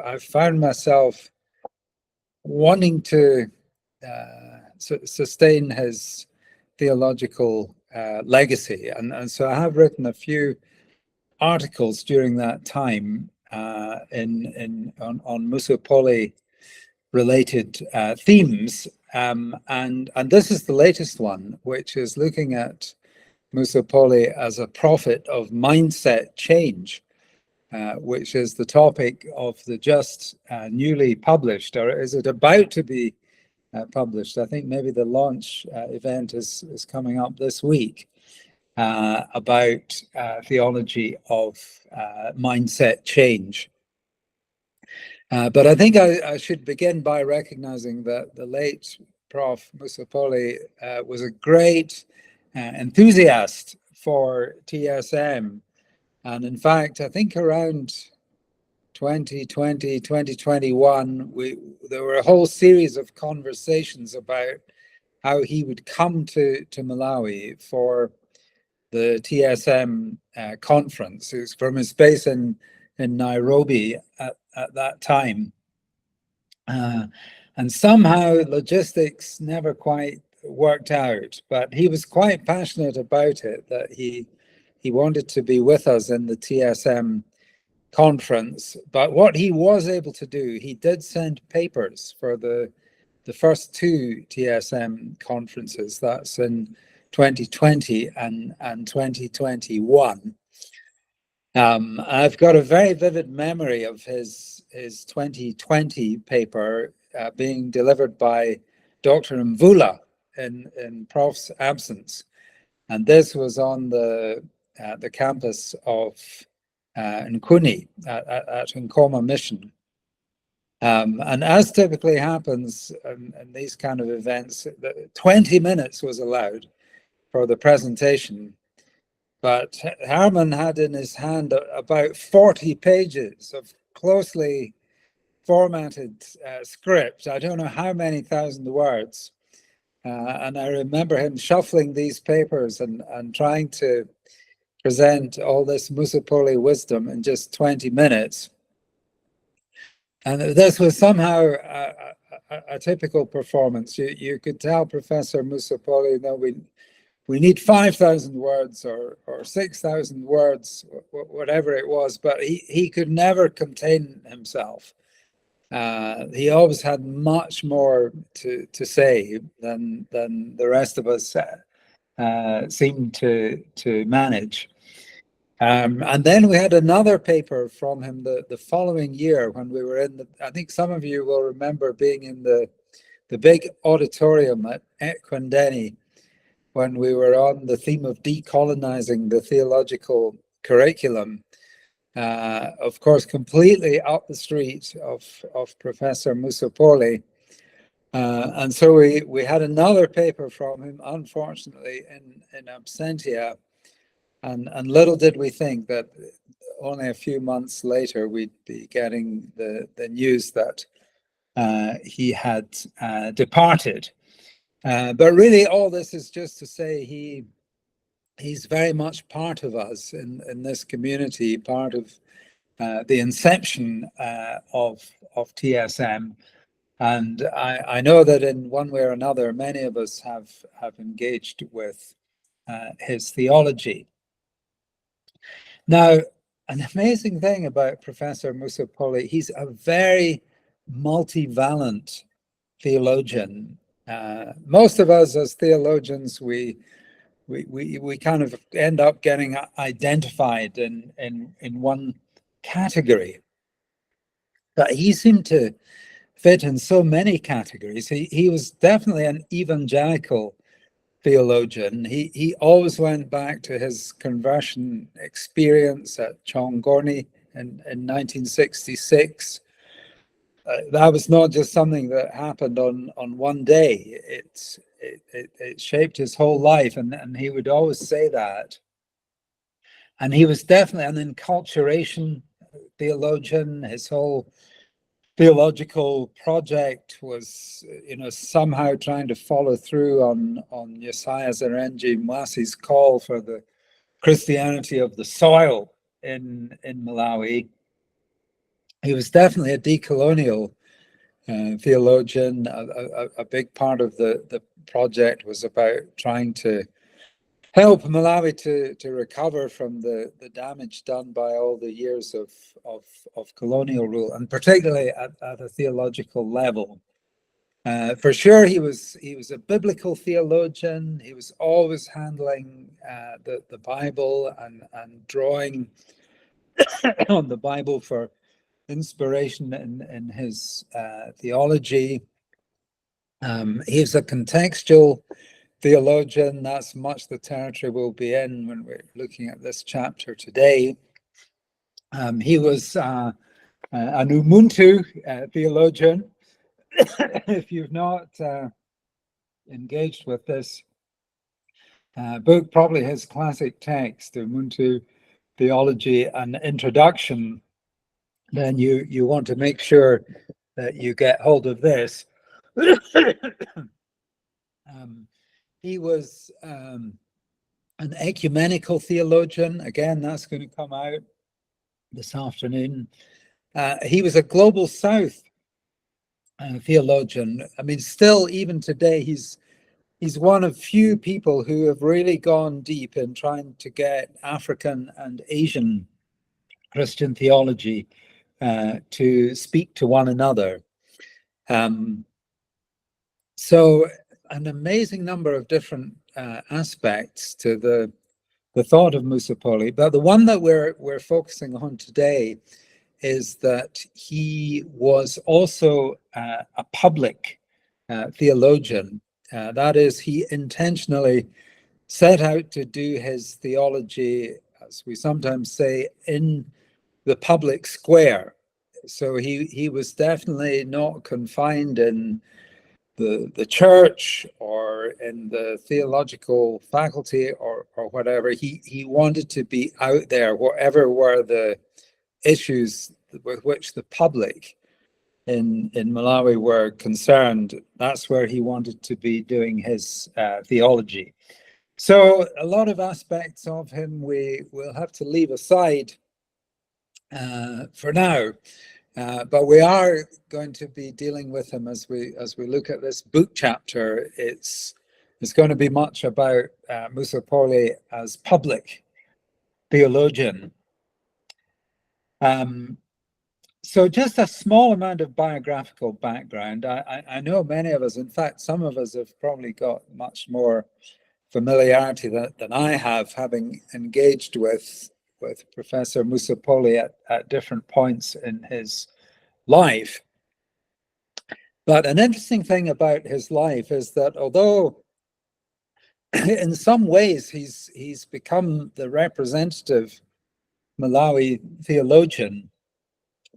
I've found myself wanting to sustain his theological legacy, and so I have written a few articles during that time on Musopole related themes, and this is the latest one, which is looking at Musopole as a prophet of mindset change, which is the topic of the just newly published, or is it about to be published? I think maybe the launch event is coming up this week, about theology of mindset change. But I think I should begin by recognizing that the late Prof Musopole was a great enthusiast for TSM. And in fact, I think around 2020, 2021, there were a whole series of conversations about how he would come to Malawi for the TSM conference. It was from his base in Nairobi at that time. And somehow logistics never quite worked out, but he was quite passionate about it, that he wanted to be with us in the TSM conference. But what he was able to do, he did send papers for the first two TSM conferences. That's in 2020 and 2021. I've got a very vivid memory of his 2020 paper being delivered by Dr. Mvula in Prof's absence, and this was on the campus of Nkuni at Nkoma Mission. And as typically happens in these kind of events, 20 minutes was allowed for the presentation, but Herman had in his hand about 40 pages of closely formatted script. I don't know how many thousand words. And I remember him shuffling these papers and trying to present all this Musopole wisdom in just 20 minutes. And this was somehow a typical performance. You could tell Professor Musopole, we need 5,000 words or 6,000 words, whatever it was, but he could never contain himself. He always had much more to say than the rest of us seemed to manage. And then we had another paper from him the following year when we were in I think some of you will remember being in the big auditorium at Ekwendeni when we were on the theme of decolonizing the theological curriculum. Of course, completely up the street of Professor Musopole. And so we had another paper from him, unfortunately, in absentia. And little did we think that only a few months later we'd be getting the news that he had departed. But really, all this is just to say he's very much part of us in this community, part of the inception of TSM. And I know that in one way or another, many of us have engaged with his theology. Now, an amazing thing about Professor Musopole, he's a very multivalent theologian. Most of us as theologians, we kind of end up getting identified in one category. But he seemed to fit in so many categories. He was definitely an evangelical theologian. He always went back to his conversion experience at Chongoni in 1966. That was not just something that happened on one day. It shaped his whole life, and he would always say that. And he was definitely an enculturation theologian. His whole theological project was, somehow trying to follow through on Josiah Zarenji Mwasi's call for the Christianity of the soil in Malawi. He was definitely a decolonial theologian. A big part of the project was about trying to help Malawi to recover from the damage done by all the years of colonial rule, and particularly at a theological level. For sure, he was a biblical theologian. He was always handling the Bible and drawing on the Bible for inspiration in his theology. He is a contextual theologian. That's much the territory we'll be in when we're looking at this chapter today. He was an Ubuntu theologian. If you've not engaged with this book, probably his classic text, Ubuntu Theology and Introduction, then you want to make sure that you get hold of this. He was an ecumenical theologian. Again, that's going to come out this afternoon. He was a global South theologian. I mean, still, even today, he's one of few people who have really gone deep in trying to get African and Asian Christian theology to speak to one another. So an amazing number of different aspects to the thought of Musopole, but the one that we're focusing on today is that he was also a public theologian. That is, he intentionally set out to do his theology, as we sometimes say, in the public square. So he was definitely not confined in the church or in the theological faculty or whatever. He wanted to be out there, whatever were the issues with which the public in Malawi were concerned. That's where he wanted to be doing his theology. So a lot of aspects of him we will have to leave aside for now. But we are going to be dealing with him as we look at this book chapter. It's going to be much about Musopole as public theologian. So just a small amount of biographical background. I know many of us, in fact, some of us have probably got much more familiarity than I have, having engaged with Professor Musopole at different points in his life. But an interesting thing about his life is that although in some ways he's become the representative Malawi theologian,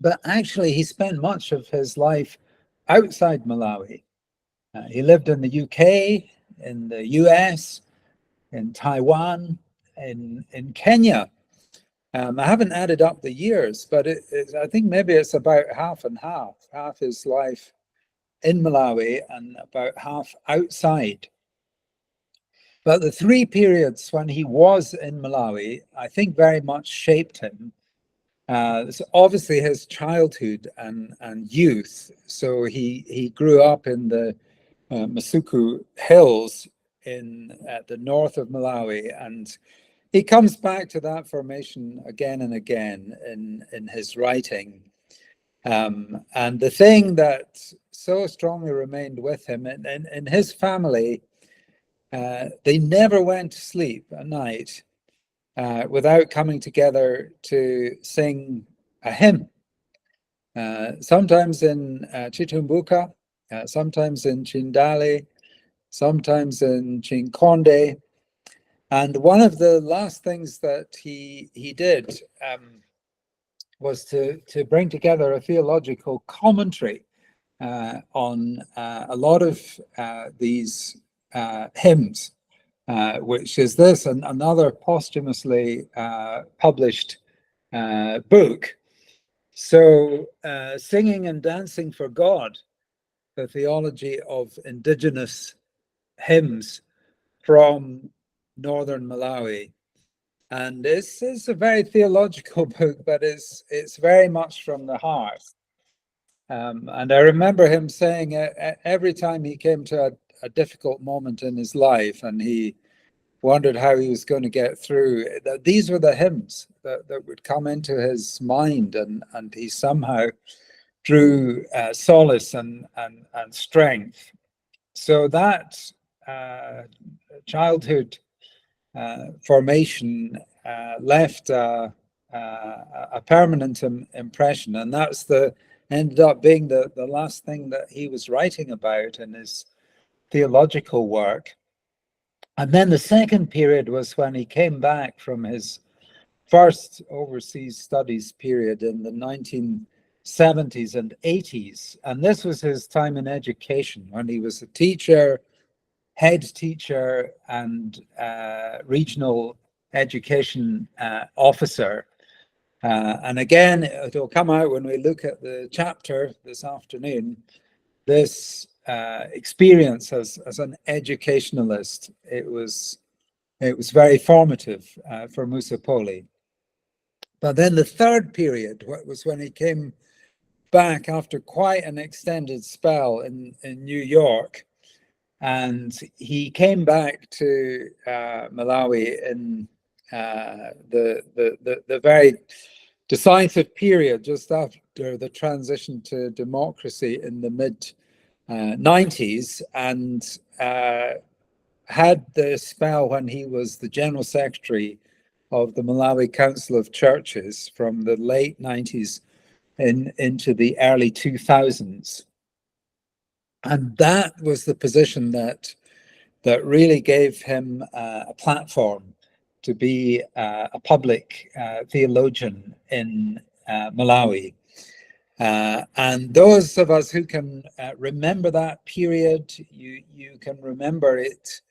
but actually he spent much of his life outside Malawi. He lived in the UK, in the US, in Taiwan, in Kenya. I haven't added up the years, but I think maybe it's about half and half his life in Malawi and about half outside. But the three periods when he was in Malawi, I think very much shaped him. So obviously his childhood and youth. So he grew up in the Masuku Hills at the north of Malawi, and he comes back to that formation again and again in his writing. And the thing that so strongly remained with him in his family, they never went to sleep at night without coming together to sing a hymn. Sometimes in Chitumbuka, sometimes in Chindali, sometimes in Chinkonde. And one of the last things that he did was to bring together a theological commentary on a lot of these hymns, which is this and another posthumously published book. So Singing and Dancing for God, the theology of indigenous hymns from northern Malawi. And it's a very theological book, but it's very much from the heart. And I remember him saying every time he came to a difficult moment in his life and he wondered how he was going to get through, that these were the hymns that would come into his mind, and he somehow drew solace and strength. So that childhood formation left a permanent impression, and that's ended up being the last thing that he was writing about in his theological work. And then the second period was when he came back from his first overseas studies period in the 1970s and 80s. And this was his time in education, when he was a teacher, head teacher, and regional education officer. And again, it'll come out when we look at the chapter this afternoon, this experience as an educationalist. It was very formative for Musopole. But then the third period was when he came back after quite an extended spell in New York, and he came back to Malawi in the very decisive period just after the transition to democracy in the mid 90s, and had the spell when he was the General Secretary of the Malawi Council of Churches from the late 90s into the early 2000s. And that was the position that really gave him a platform to be a public theologian in Malawi. And those of us who can remember that period, you can remember it.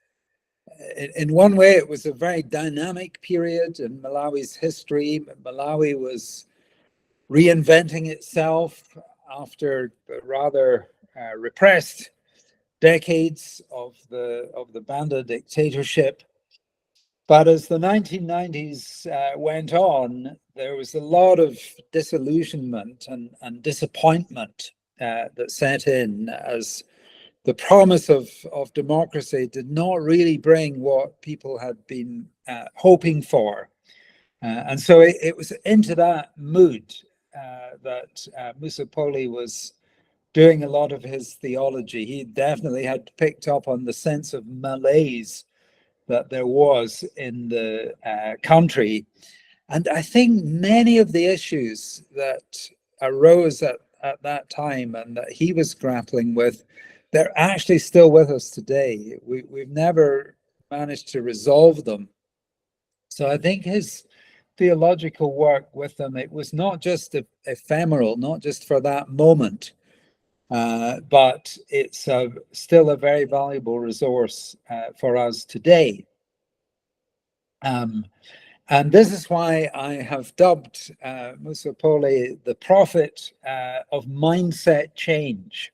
In one way, it was a very dynamic period in Malawi's history. Malawi was reinventing itself after rather repressed decades of the Banda dictatorship. But as the 1990s went on, there was a lot of disillusionment and disappointment that set in, as the promise of democracy did not really bring what people had been hoping for. And so it was into that mood that Musopole was doing a lot of his theology. He definitely had picked up on the sense of malaise that there was in the country. And I think many of the issues that arose at that time and that he was grappling with, they're actually still with us today. We've never managed to resolve them. So I think his theological work with them, it was not just ephemeral, not just for that moment, but it's still a very valuable resource for us today. And this is why I have dubbed Musopole the prophet of mindset change.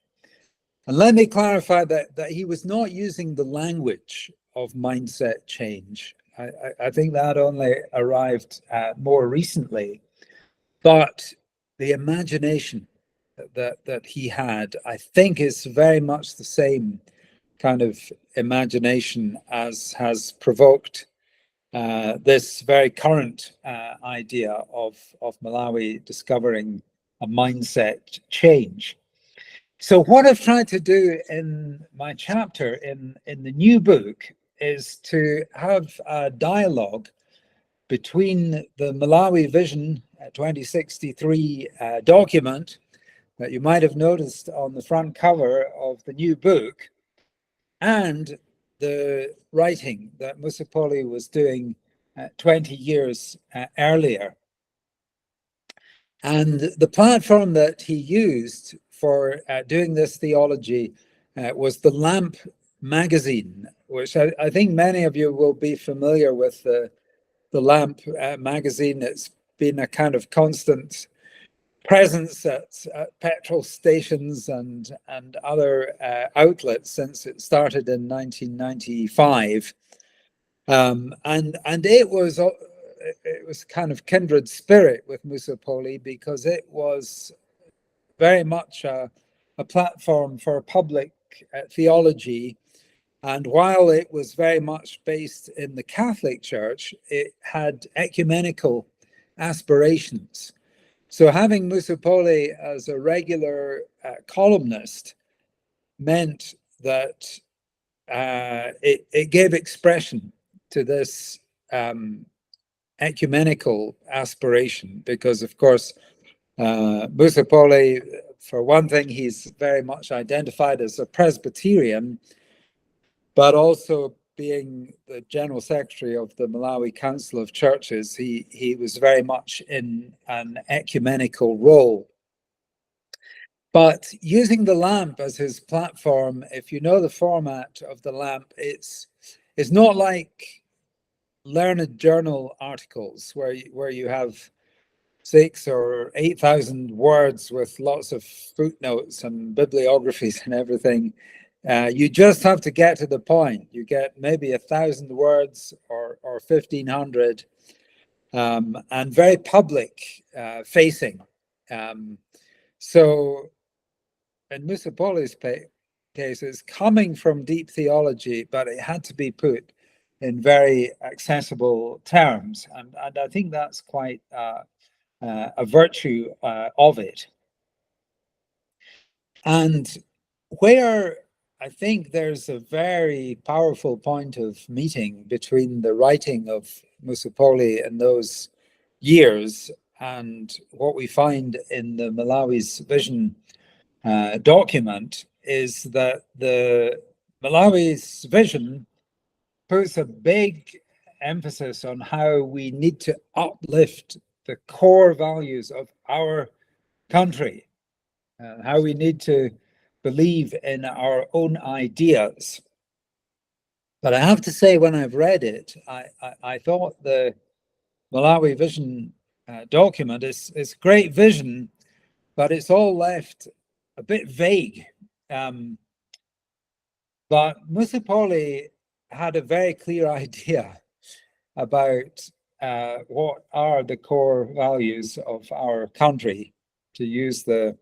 And let me clarify that he was not using the language of mindset change. I think that only arrived more recently. But the imagination that he had, I think, is very much the same kind of imagination as has provoked this very current idea of Malawi discovering a mindset change. So what I've tried to do in my chapter in the new book is to have a dialogue between the Malawi Vision 2063 document that you might have noticed on the front cover of the new book and the writing that Musopole was doing 20 years earlier. And the platform that he used for doing this theology was the Lamp magazine, which I think many of you will be familiar with the Lamp magazine. It's been a kind of constant presence at petrol stations and other outlets since it started in 1995. And it was it was kind of kindred spirit with Musopole, because it was very much a platform for public theology. And while it was very much based in the Catholic Church, it had ecumenical aspirations. So having Musopole as a regular columnist meant that it gave expression to this ecumenical aspiration, because, of course, Musopole, for one thing, he's very much identified as a Presbyterian, but also being the General Secretary of the Malawi Council of Churches, he was very much in an ecumenical role. But using the lamp as his platform, if you know the format of the lamp, it's not like learned journal articles where you have 6,000 or 8,000 words with lots of footnotes and bibliographies and everything. You just have to get to the point. You get maybe 1,000 words or 1,500, and very public facing. So in Musopole's case, it's coming from deep theology, but it had to be put in very accessible terms, and I think that's quite a virtue of it. And where I think there's a very powerful point of meeting between the writing of Musopole in those years and what we find in the Malawi's vision document is that the Malawi's vision puts a big emphasis on how we need to uplift the core values of our country, how we need to believe in our own ideas. But I have to say, when I've read it, I thought the Malawi vision document is great vision, but it's all left a bit vague. But Musopole had a very clear idea about what are the core values of our country, to use the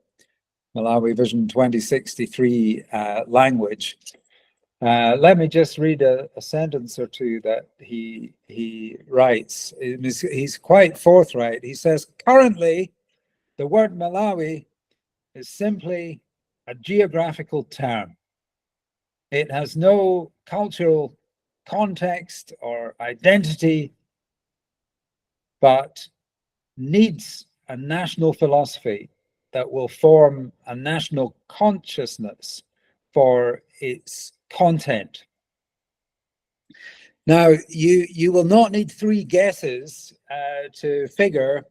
Malawi Vision 2063 language. Let me just read a sentence or two that he writes. He's quite forthright. He says, currently, the word Malawi is simply a geographical term. It has no cultural context or identity, but needs a national philosophy that will form a national consciousness for its content. Now, you will not need 3 guesses to figure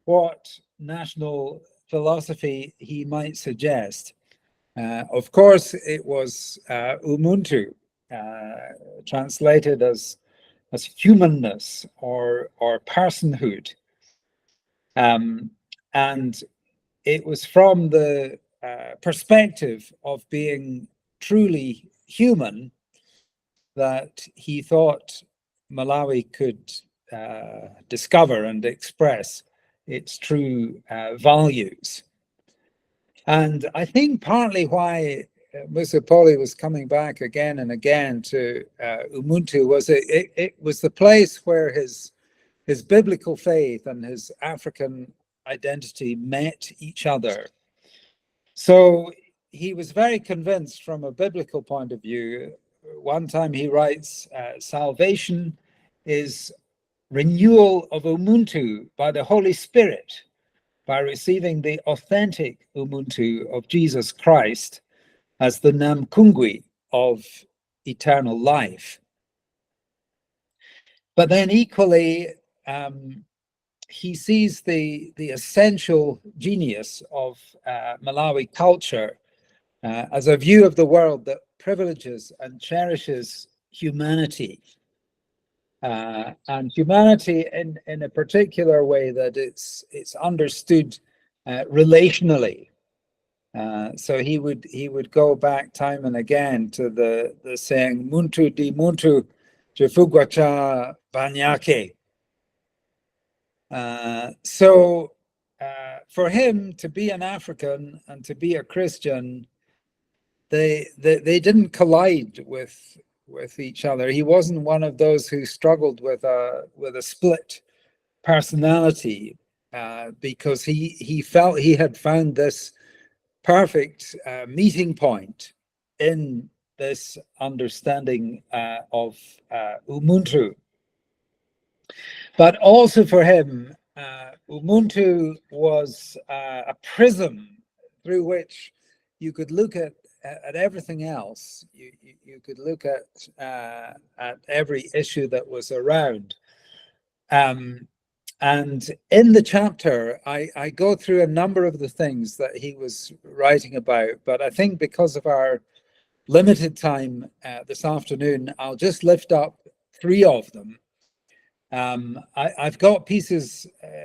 what national philosophy he might suggest. Of course, it was Ubuntu, translated as humanness or personhood. And it was from the perspective of being truly human that he thought Malawi could discover and express its true values. And I think partly why Musopole was coming back again and again to Ubuntu was it was the place where his biblical faith and his African identity met each other. So he was very convinced from a biblical point of view. One time he writes, salvation is renewal of Ubuntu by the Holy Spirit, by receiving the authentic Ubuntu of Jesus Christ as the Namkungwi of eternal life. But then equally, he sees the essential genius of Malawi culture as a view of the world that privileges and cherishes humanity. And humanity in a particular way that it's understood relationally. So he would go back time and again to the saying Muntu di Muntu Jefugwa cha Banyake, So for him to be an African and to be a Christian, they didn't collide with each other. He wasn't one of those who struggled with a split personality, because he felt he had found this perfect meeting point in this understanding of Ubuntu. But also for him, Ubuntu was a prism through which you could look at everything else. You could look at every issue that was around. And in the chapter, I go through a number of the things that he was writing about, but I think because of our limited time this afternoon, I'll just lift up 3 of them. I've got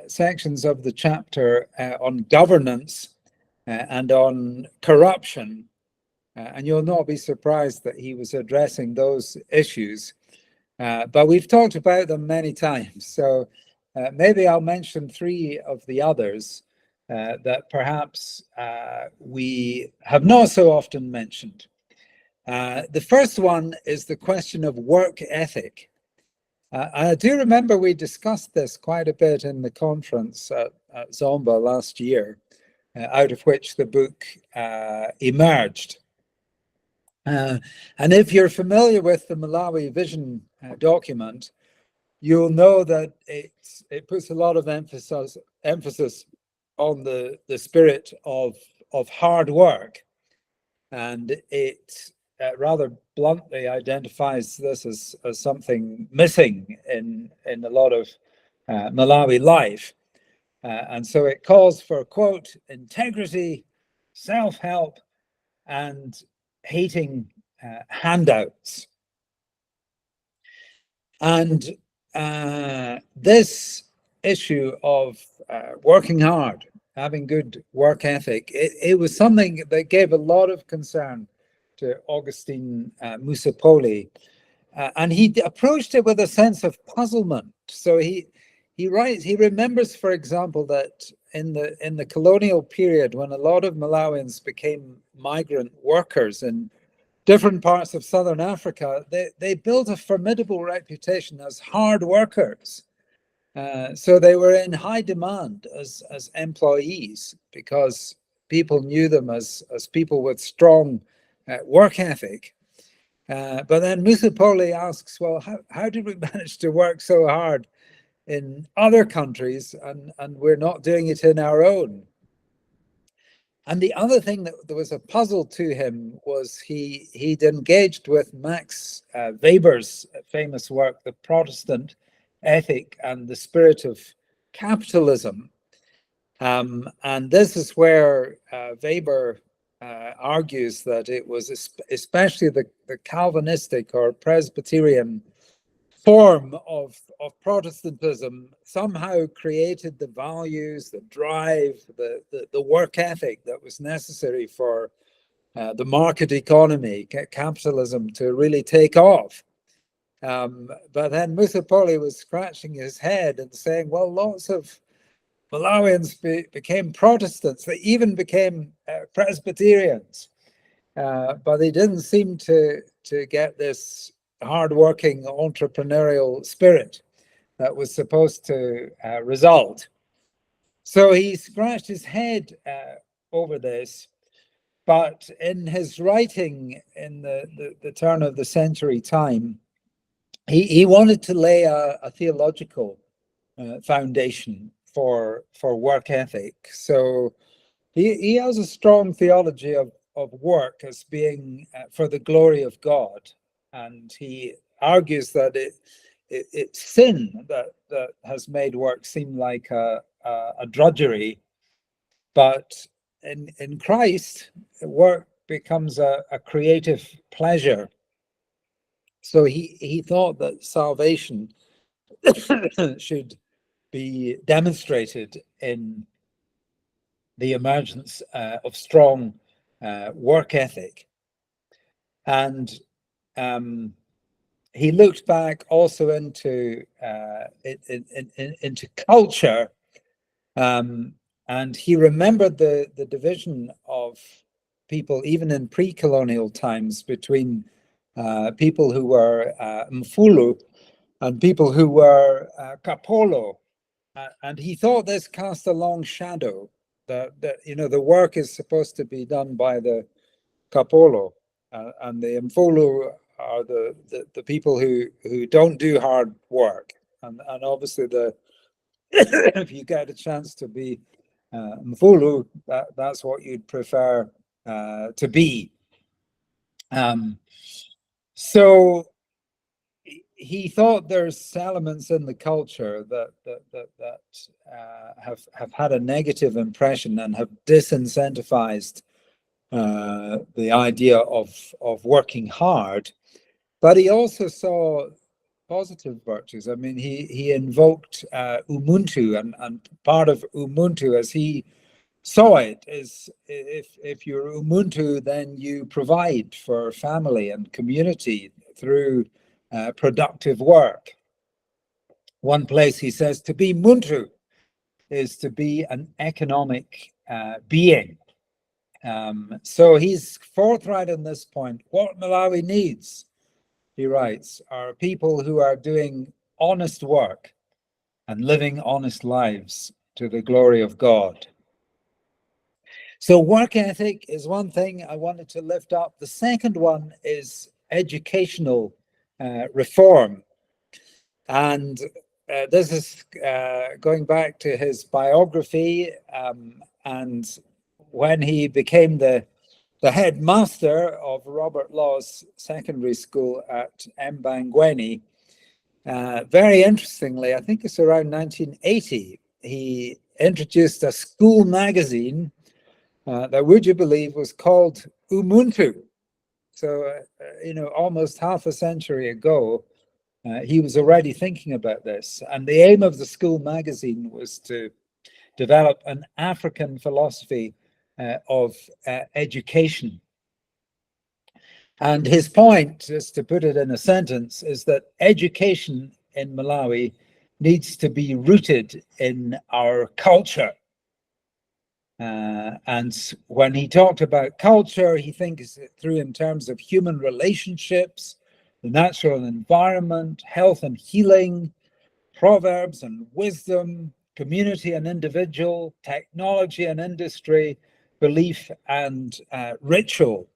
sections of the chapter on governance and on corruption, and you'll not be surprised that he was addressing those issues, but we've talked about them many times, so maybe I'll mention 3 of the others that perhaps we have not so often mentioned. The first one is the question of work ethic. I do remember we discussed this quite a bit in the conference at Zomba last year, out of which the book emerged. And if you're familiar with the Malawi Vision document, you'll know that it puts a lot of emphasis on the spirit of hard work, and it rather bluntly identifies this as something missing in a lot of Malawi life. And so it calls for, quote, integrity, self-help, and hating handouts. And this issue of working hard, having good work ethic, it was something that gave a lot of concern to Augustine Musopole, and he approached it with a sense of puzzlement. So he remembers, for example, that in the colonial period, when a lot of Malawians became migrant workers in different parts of southern Africa, they built a formidable reputation as hard workers. So they were in high demand as employees because people knew them as people with strong work ethic. But then Musopole asks, well, how did we manage to work so hard in other countries and we're not doing it in our own? And the other thing that was a puzzle to him was he'd engaged with Max Weber's famous work, The Protestant Ethic and the Spirit of Capitalism. And this is where Weber argues that it was especially the Calvinistic or Presbyterian form of Protestantism somehow created the values, the drive, the work ethic that was necessary for the market economy, capitalism, to really take off. But then Musopole was scratching his head and saying, well, lots of Malawians became Protestants. They even became Presbyterians, but they didn't seem to get this hardworking entrepreneurial spirit that was supposed to result. So he scratched his head over this, but in his writing in the turn of the century time, he wanted to lay a theological foundation for work ethic. So he has a strong theology of work as being for the glory of God, and he argues that it's sin that has made work seem like a drudgery, but in Christ, work becomes a creative pleasure. So he thought that salvation should be demonstrated in the emergence of strong work ethic. And he looked back also into into culture, and he remembered the division of people even in pre-colonial times between people who were Mfulu and people who were Kapolo, and he thought this cast a long shadow. That the work is supposed to be done by the Kapolo, and the Mfulu are the people who don't do hard work, and obviously if you get a chance to be Mfulu, that's what you'd prefer to be. So he thought there's elements in the culture that have had a negative impression and have disincentivized the idea of working hard, but he also saw positive virtues. I mean, he invoked Ubuntu, and part of Ubuntu, as he saw it, is if you're Ubuntu, then you provide for family and community through productive work. One place he says to be Muntu is to be an economic being. So he's forthright on this point. What Malawi needs, he writes, are people who are doing honest work and living honest lives to the glory of God. So work ethic is one thing I wanted to lift up. The second one is educational reform. And this is going back to his biography, and when he became the headmaster of Robert Law's secondary school at Mbangweni. Very interestingly, I think it's around 1980, he introduced a school magazine that, would you believe, was called Ubuntu. So, almost half a century ago, he was already thinking about this. And the aim of the school magazine was to develop an African philosophy of education. And his point, just to put it in a sentence, is that education in Malawi needs to be rooted in our culture. And when he talked about culture, he thinks it through in terms of human relationships, the natural environment, health and healing, proverbs and wisdom, community and individual, technology and industry, belief and ritual.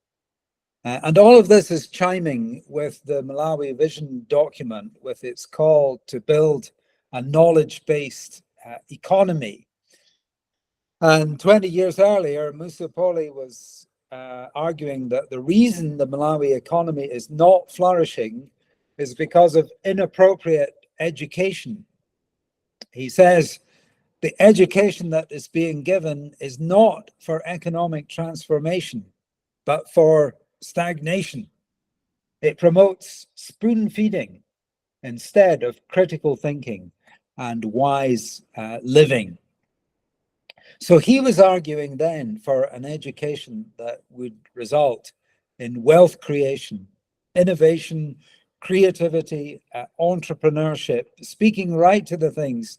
And all of this is chiming with the Malawi Vision document, with its call to build a knowledge-based economy. And 20 years earlier, Musopole was arguing that the reason the Malawi economy is not flourishing is because of inappropriate education. He says the education that is being given is not for economic transformation, but for stagnation. It promotes spoon feeding instead of critical thinking and wise living. So he was arguing then for an education that would result in wealth creation, innovation, creativity, entrepreneurship, speaking right to the things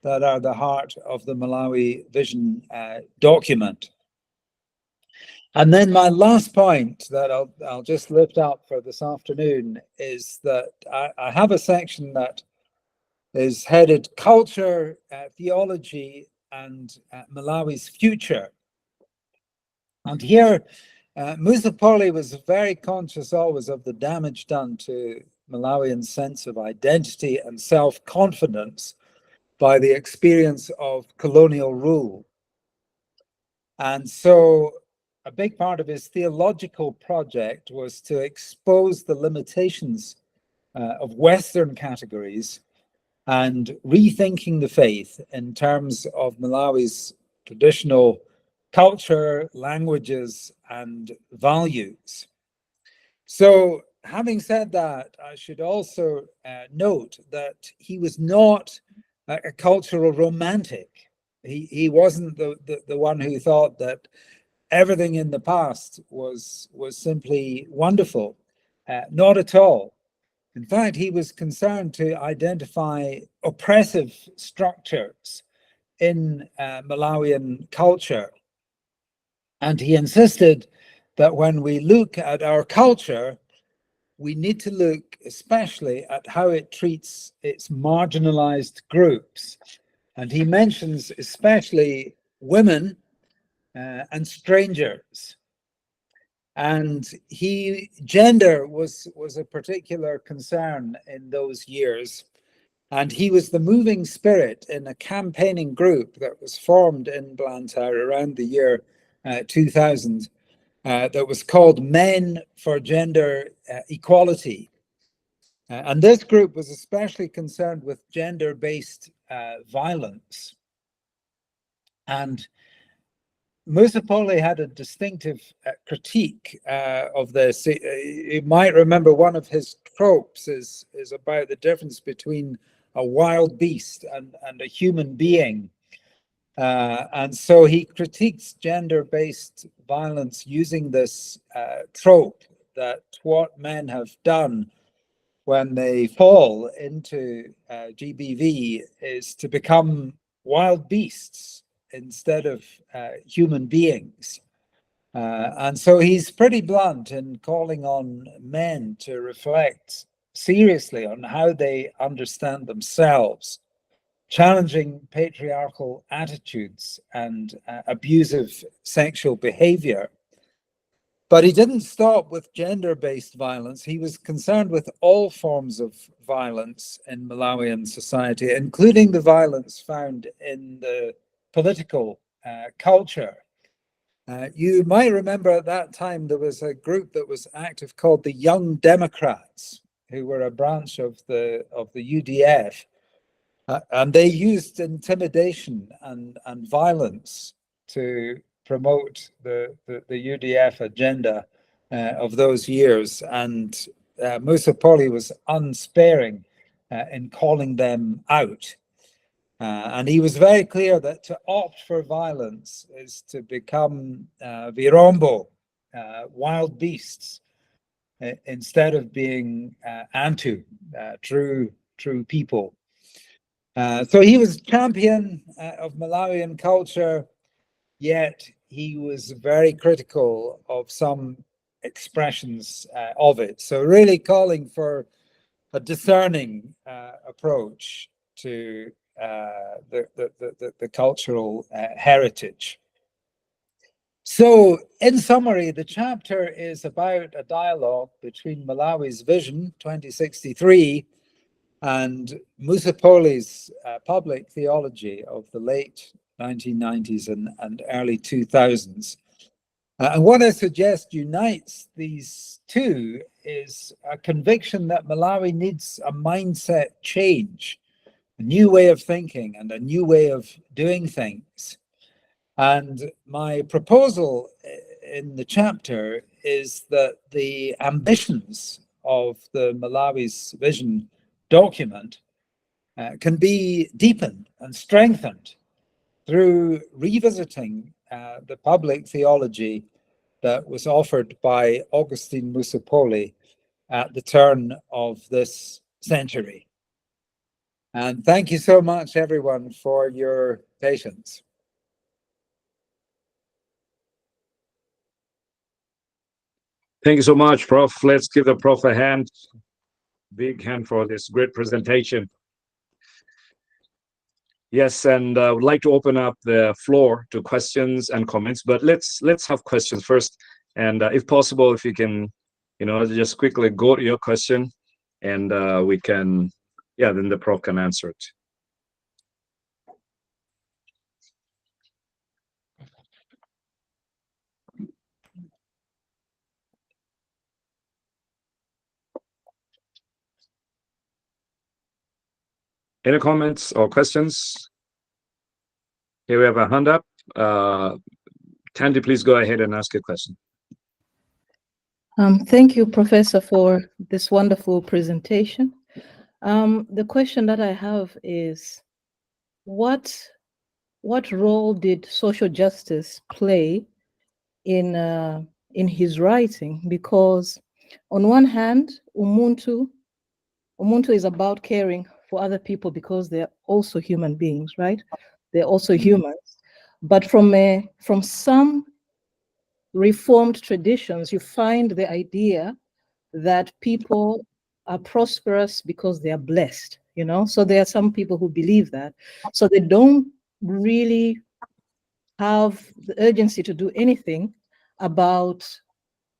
that are the heart of the Malawi Vision document. And then my last point that I'll just lift up for this afternoon is that I have a section that is headed Culture, Theology, and Malawi's Future. And here, Musopole was very conscious always of the damage done to Malawian sense of identity and self-confidence by the experience of colonial rule. And so a big part of his theological project was to expose the limitations of Western categories and rethinking the faith in terms of Malawi's traditional culture, languages, and values. So, having said that, I should also note that he was not a cultural romantic. He wasn't the one who thought that everything in the past was simply wonderful. Not at all. In fact, he was concerned to identify oppressive structures in Malawian culture. And he insisted that when we look at our culture, we need to look especially at how it treats its marginalized groups. And he mentions especially women and strangers. And gender was a particular concern in those years. And he was the moving spirit in a campaigning group that was formed in Blantyre around the year 2000 that was called Men for Gender Equality. And this group was especially concerned with gender-based violence. And Musopole had a distinctive critique of this. You might remember one of his tropes is about the difference between a wild beast and a human being. And so he critiques gender-based violence using this trope that what men have done when they fall into GBV is to become wild beasts instead of human beings. And so he's pretty blunt in calling on men to reflect seriously on how they understand themselves, challenging patriarchal attitudes and abusive sexual behavior. But he didn't stop with gender-based violence. He was concerned with all forms of violence in Malawian society, including the violence found in the political culture. You might remember at that time there was a group that was active called the Young Democrats, who were a branch of the UDF. And they used intimidation and violence to promote the UDF agenda of those years. And Musopole was unsparing in calling them out. And he was very clear that to opt for violence is to become virombo, wild beasts, instead of being antu, true people. So he was champion of Malawian culture, yet he was very critical of some expressions of it. So really calling for a discerning approach to the cultural heritage. So in summary, the chapter is about a dialogue between Malawi's Vision 2063 and Musopole's public theology of the late 1990s and early 2000s. And what I suggest unites these two is a conviction that Malawi needs a mindset change, a new way of thinking and a new way of doing things. And my proposal in the chapter is that the ambitions of the Malawi's Vision document can be deepened and strengthened through revisiting the public theology that was offered by Augustine Musopole at the turn of this century. And thank you so much, everyone, for your patience. Thank you so much, Prof. Let's give the Prof a hand. Big hand for this great presentation. Yes, and I would like to open up the floor to questions and comments, but let's have questions first. And if possible, if you can, just quickly go to your question, and we can, then the Prof can answer it. Any comments or questions? Here we have a hand up. Tandy, please go ahead and ask your question. Thank you, Professor, for this wonderful presentation. The question that I have is, what role did social justice play in his writing? Because on one hand, Umuntu Ubuntu is about caring for other people because they're also human beings, right? They're also humans. But from some Reformed traditions, you find the idea that people are prosperous because they are blessed, you know? So there are some people who believe that. So they don't really have the urgency to do anything about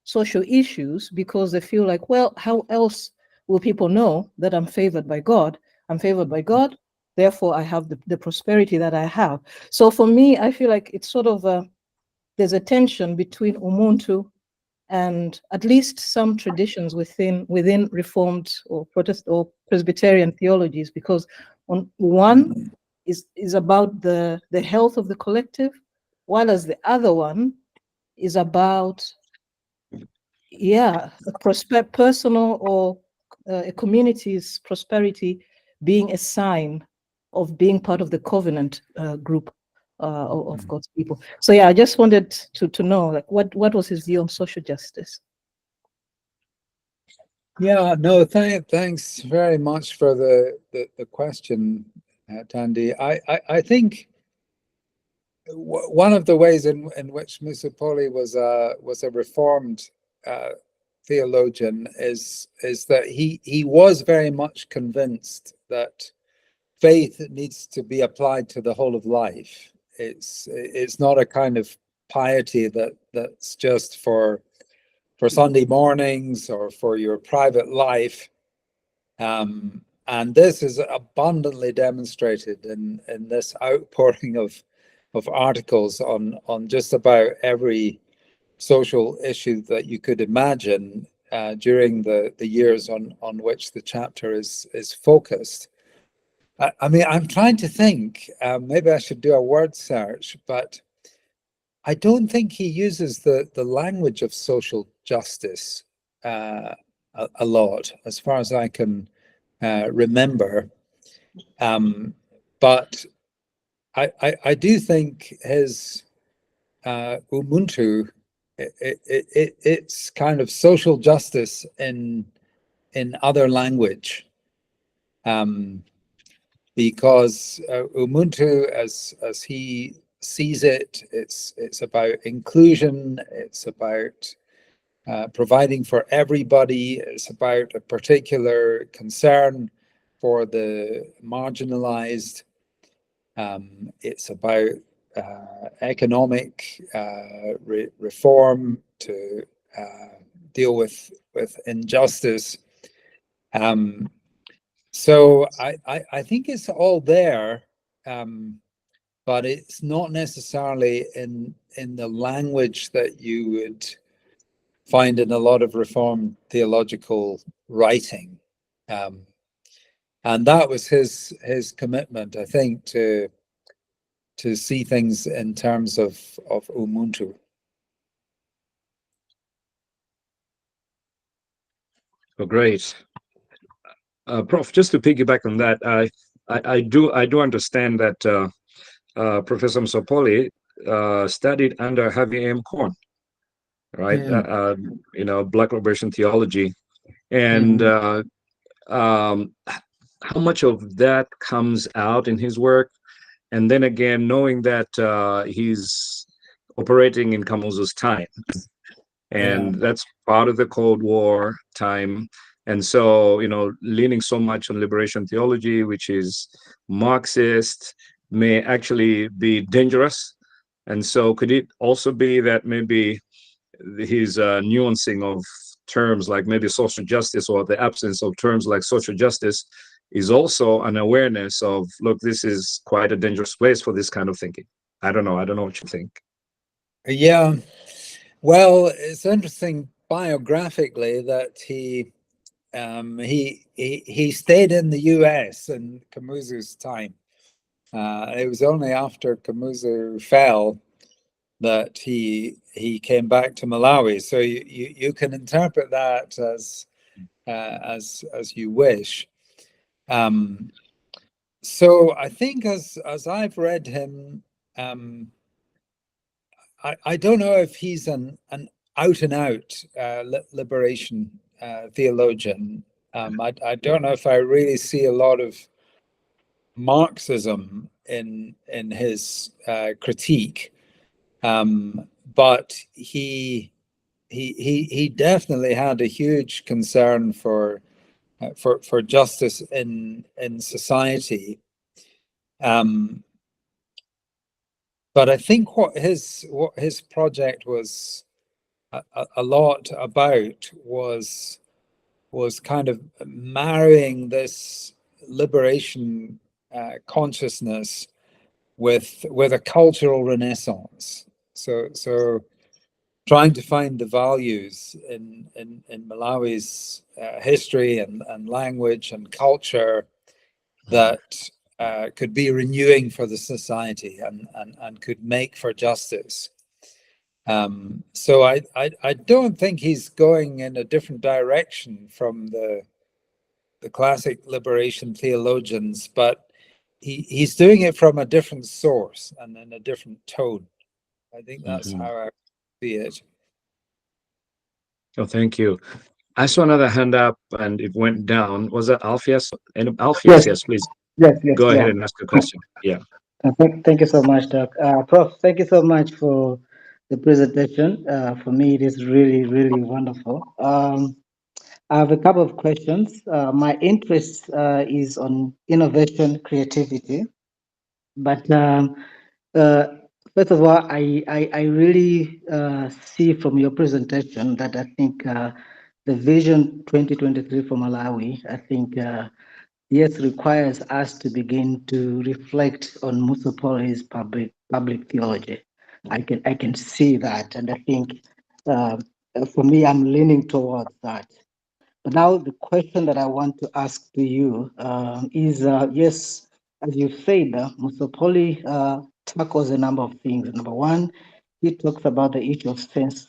social issues because they feel like, well, how else will people know that I'm favored by God? I'm favored by God, therefore I have the prosperity that I have. So for me, I feel like it's sort of there's a tension between Ubuntu and at least some traditions within Reformed or Protestant or Presbyterian theologies, because on one is about the health of the collective, while as the other one is about personal or a community's prosperity being a sign of being part of the covenant group of God's people. So yeah, I just wanted to know, like, what was his view on social justice? Yeah, no, thanks very much for the question, Tandy. I think one of the ways in which Musopole was a reformed theologian is that he was very much convinced that faith needs to be applied to the whole of life. It's not a kind of piety that's just for Sunday mornings or for your private life. And this is abundantly demonstrated in this outpouring of articles on just about every social issue that you could imagine during the years on which the chapter is focused. I mean, I'm trying to think, maybe I should do a word search, but I don't think he uses the language of social justice a lot, as far as I can remember. But I do think his Ubuntu, it's kind of social justice in other language. Because Ubuntu, as he sees it, it's about inclusion, it's about providing for everybody, it's about a particular concern for the marginalized, it's about economic reform to deal with injustice. So I think it's all there, but it's not necessarily in the language that you would find in a lot of Reformed theological writing. And that was his commitment, I think, to see things in terms of Ubuntu. Oh, great. Prof, just to piggyback on that, I do understand that Professor Musopole studied under Harvey M. Korn, right? Black liberation theology, and how much of that comes out in his work, and then again, knowing that he's operating in Kamuzu's time, and that's part of the Cold War time. And so, leaning so much on liberation theology, which is Marxist, may actually be dangerous. And so could it also be that maybe his nuancing of terms like maybe social justice, or the absence of terms like social justice, is also an awareness of, look, this is quite a dangerous place for this kind of thinking? I don't know what you think. Yeah, well, it's interesting biographically that he stayed in the US in Kamuzu's time. It was only after Kamuzu fell that he came back to Malawi. So you can interpret that as you wish. So I think as I've read him, I don't know if he's an out and out liberation theologian. I don't know if I really see a lot of Marxism in his critique, but he definitely had a huge concern for justice in society. But I think what his project was a lot about was kind of marrying this liberation consciousness with a cultural renaissance. So trying to find the values in Malawi's history and language and culture that could be renewing for the society and could make for justice. So I don't think he's going in a different direction from the classic liberation theologians, but he's doing it from a different source and in a different tone. I think that's how I see it. Oh, thank you. I saw another hand up and it went down. Was that Alpheus? And Alpheus, yes, please. Yes, Go ahead and ask a question. Yeah. Thank you so much, Doc. Prof, thank you so much for the presentation. For me, it is really, really wonderful. I have a couple of questions. My interest is on innovation, creativity. But first of all, I really see from your presentation that I think the Vision 2023 for Malawi, I think, yes, requires us to begin to reflect on Musopole's public theology. I can see that, and I think for me, I'm leaning towards that. But now the question that I want to ask to you is, yes, as you said, Musopole tackles a number of things. Number one, he talks about the issue of sense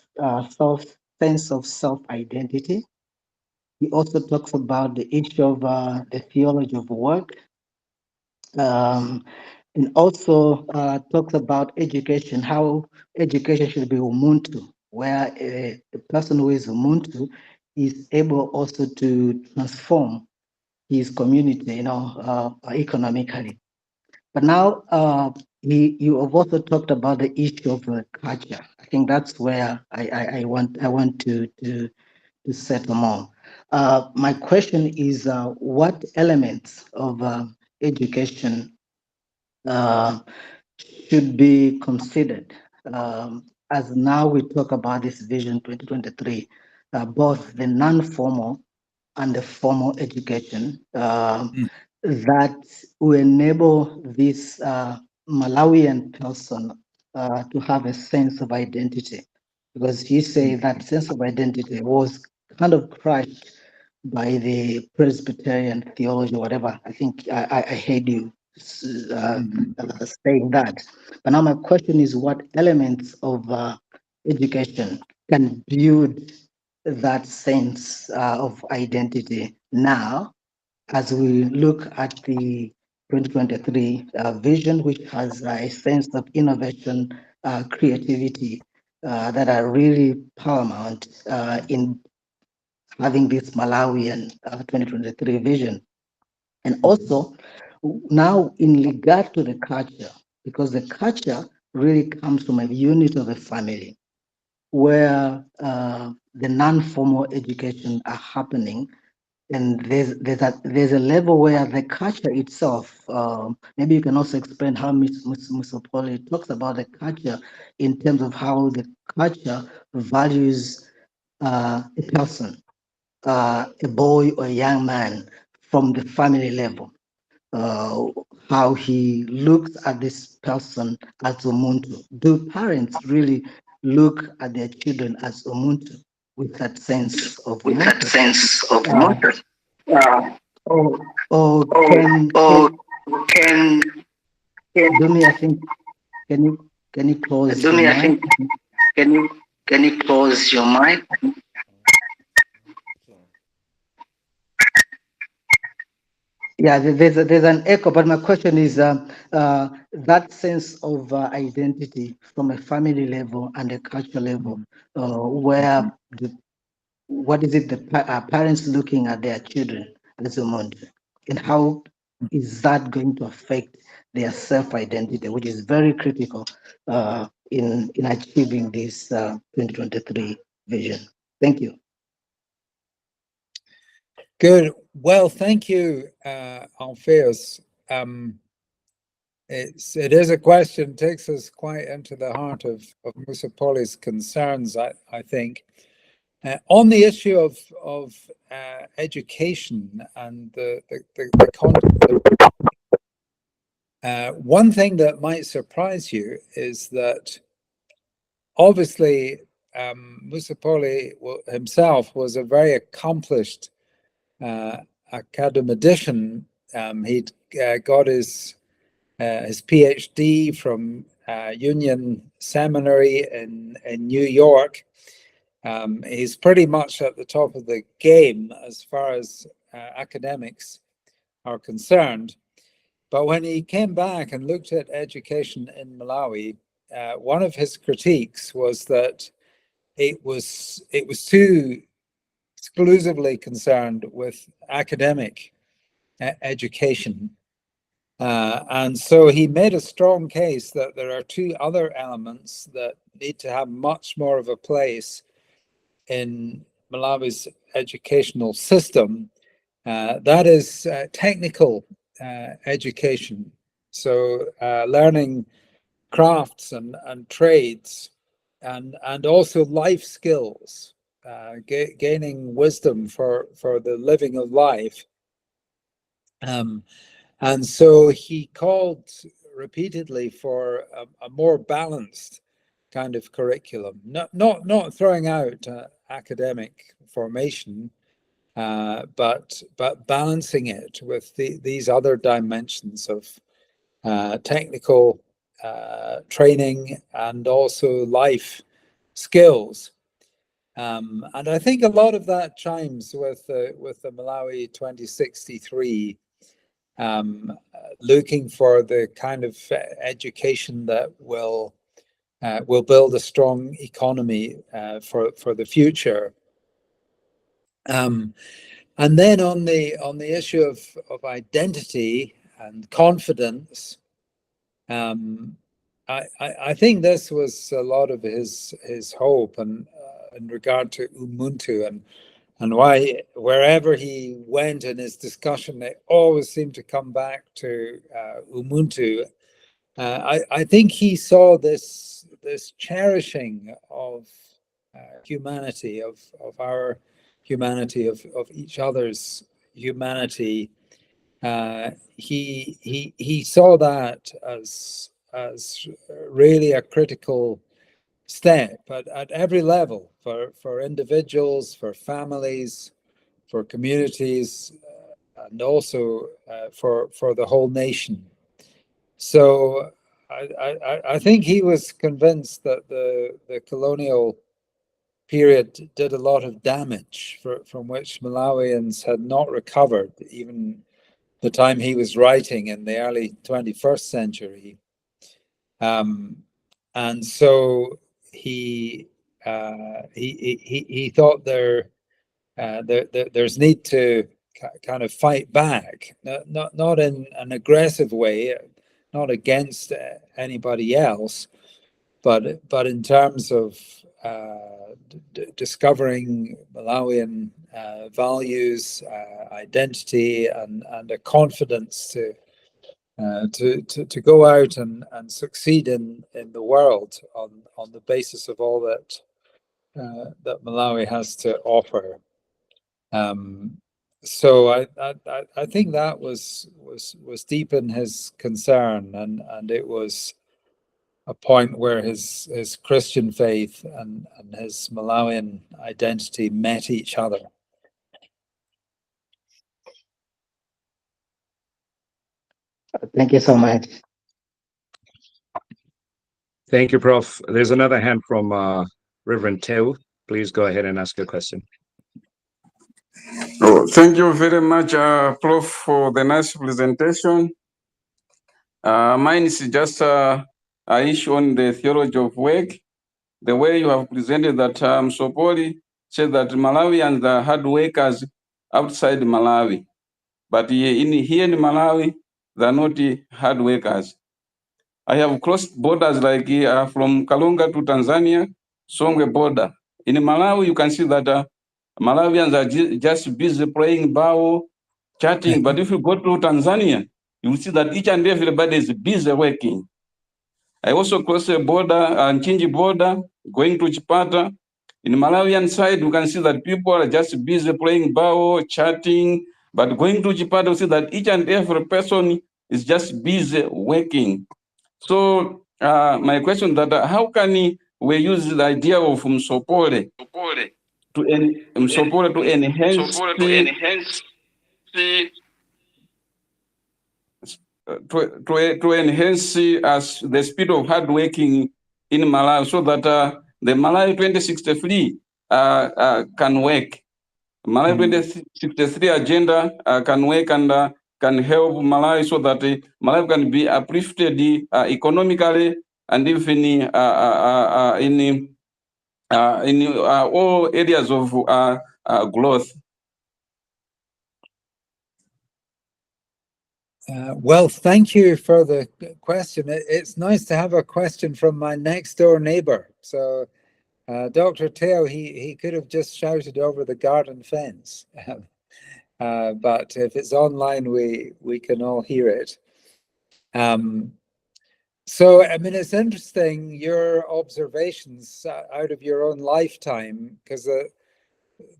of self-identity. He also talks about the issue of the theology of work, and also talks about education, how education should be umuntu, where a person who is umuntu is able also to transform his community, economically. But now you have also talked about the issue of culture. I think that's where I want to settle more. My question is, what elements of education should be considered as now we talk about this Vision 2023, both the non-formal and the formal education that will enable this Malawian person to have a sense of identity. Because he said that sense of identity was kind of crushed by the Presbyterian theology, or whatever. I think I heard you saying that. But now my question is, what elements of education can build that sense of identity now, as we look at the 2023 vision, which has a sense of innovation, creativity that are really paramount in having this Malawian 2023 vision. And also now in regard to the culture, because the culture really comes from a unit of a family where the non-formal education are happening, and there's a level where the culture itself, maybe you can also explain how Musopole talks about the culture in terms of how the culture values a person, a boy or a young man from the family level. How he looks at this person as umuntu. Do parents really look at their children as umuntu with that sense of umuntu? Or can Dumi, I think, can you close your mic? Can you close your mic? Yeah, there's an echo, but my question is that sense of identity from a family level and a cultural level, where what is it that parents looking at their children as Umuntu, and how is that going to affect their self-identity, which is very critical in achieving this 2023 vision. Thank you. Good. Well, thank you, Alpheus. It is a question, takes us quite into the heart of Musopole's concerns, I think. On the issue of education and the content, one thing that might surprise you is that obviously Musopole himself was a very accomplished academician. He'd got his PhD from Union Seminary in New York. He's pretty much at the top of the game as far as academics are concerned. But when he came back and looked at education in Malawi, one of his critiques was that it was too exclusively concerned with academic education. And so he made a strong case that there are two other elements that need to have much more of a place in Malawi's educational system. That is technical education. So learning crafts and trades, and also life skills, gaining wisdom for the living of life. And so he called repeatedly for a more balanced kind of curriculum, not throwing out academic formation, but balancing it with these other dimensions of technical training and also life skills. And I think a lot of that chimes with the Malawi 2063, looking for the kind of education that will build a strong economy for the future. And then on the issue of identity and confidence, I think this was a lot of his hope, and in regard to Ubuntu, and why wherever he went in his discussion, they always seemed to come back to Ubuntu. I think he saw this cherishing of humanity, of our humanity, of each other's humanity. He saw that as really a critical step at every level for individuals, for families, for communities, and also for the whole nation. So I think he was convinced that the colonial period did a lot of damage from which Malawians had not recovered, even the time he was writing in the early 21st century. And so he thought there's need to kind of fight back, not in an aggressive way, not against anybody else, but in terms of discovering Malawian values, identity, and a confidence to go out and succeed in the world on the basis of all that Malawi has to offer. So I think that was deep in his concern, and it was a point where his Christian faith and his Malawian identity met each other. Thank you so much. Thank you, Prof. There's another hand from Reverend Teu. Please go ahead and ask your question. Oh, thank you very much, Prof, for the nice presentation. Mine is just an issue on the theology of work. The way you have presented that Musopole said that Malawians are hard workers outside Malawi, but here in Malawi, they're not hard workers. I have crossed borders like from Kalonga to Tanzania, Songwe border. In Malawi, you can see that Malawians are just busy playing bao, chatting. But if you go to Tanzania, you will see that each and everybody is busy working. I also crossed a border, Nchinji border, going to Chipata. In the Malawian side, you can see that people are just busy playing bao, chatting. But going to Chipata, you see that each and every person is just busy working. So my question that how can we use the idea of Musopole to enhance the speed of hard working in Malawi, so that the Malawi 2063 can work. Malawi 2063 agenda can work and can help Malawi so that Malawi can be uplifted economically and even in all areas of growth. Well, thank you for the question. It's nice to have a question from my next door neighbor. So Dr. Teo, he could have just shouted over the garden fence. But if it's online, we can all hear it. So, I mean, it's interesting, your observations out of your own lifetime, because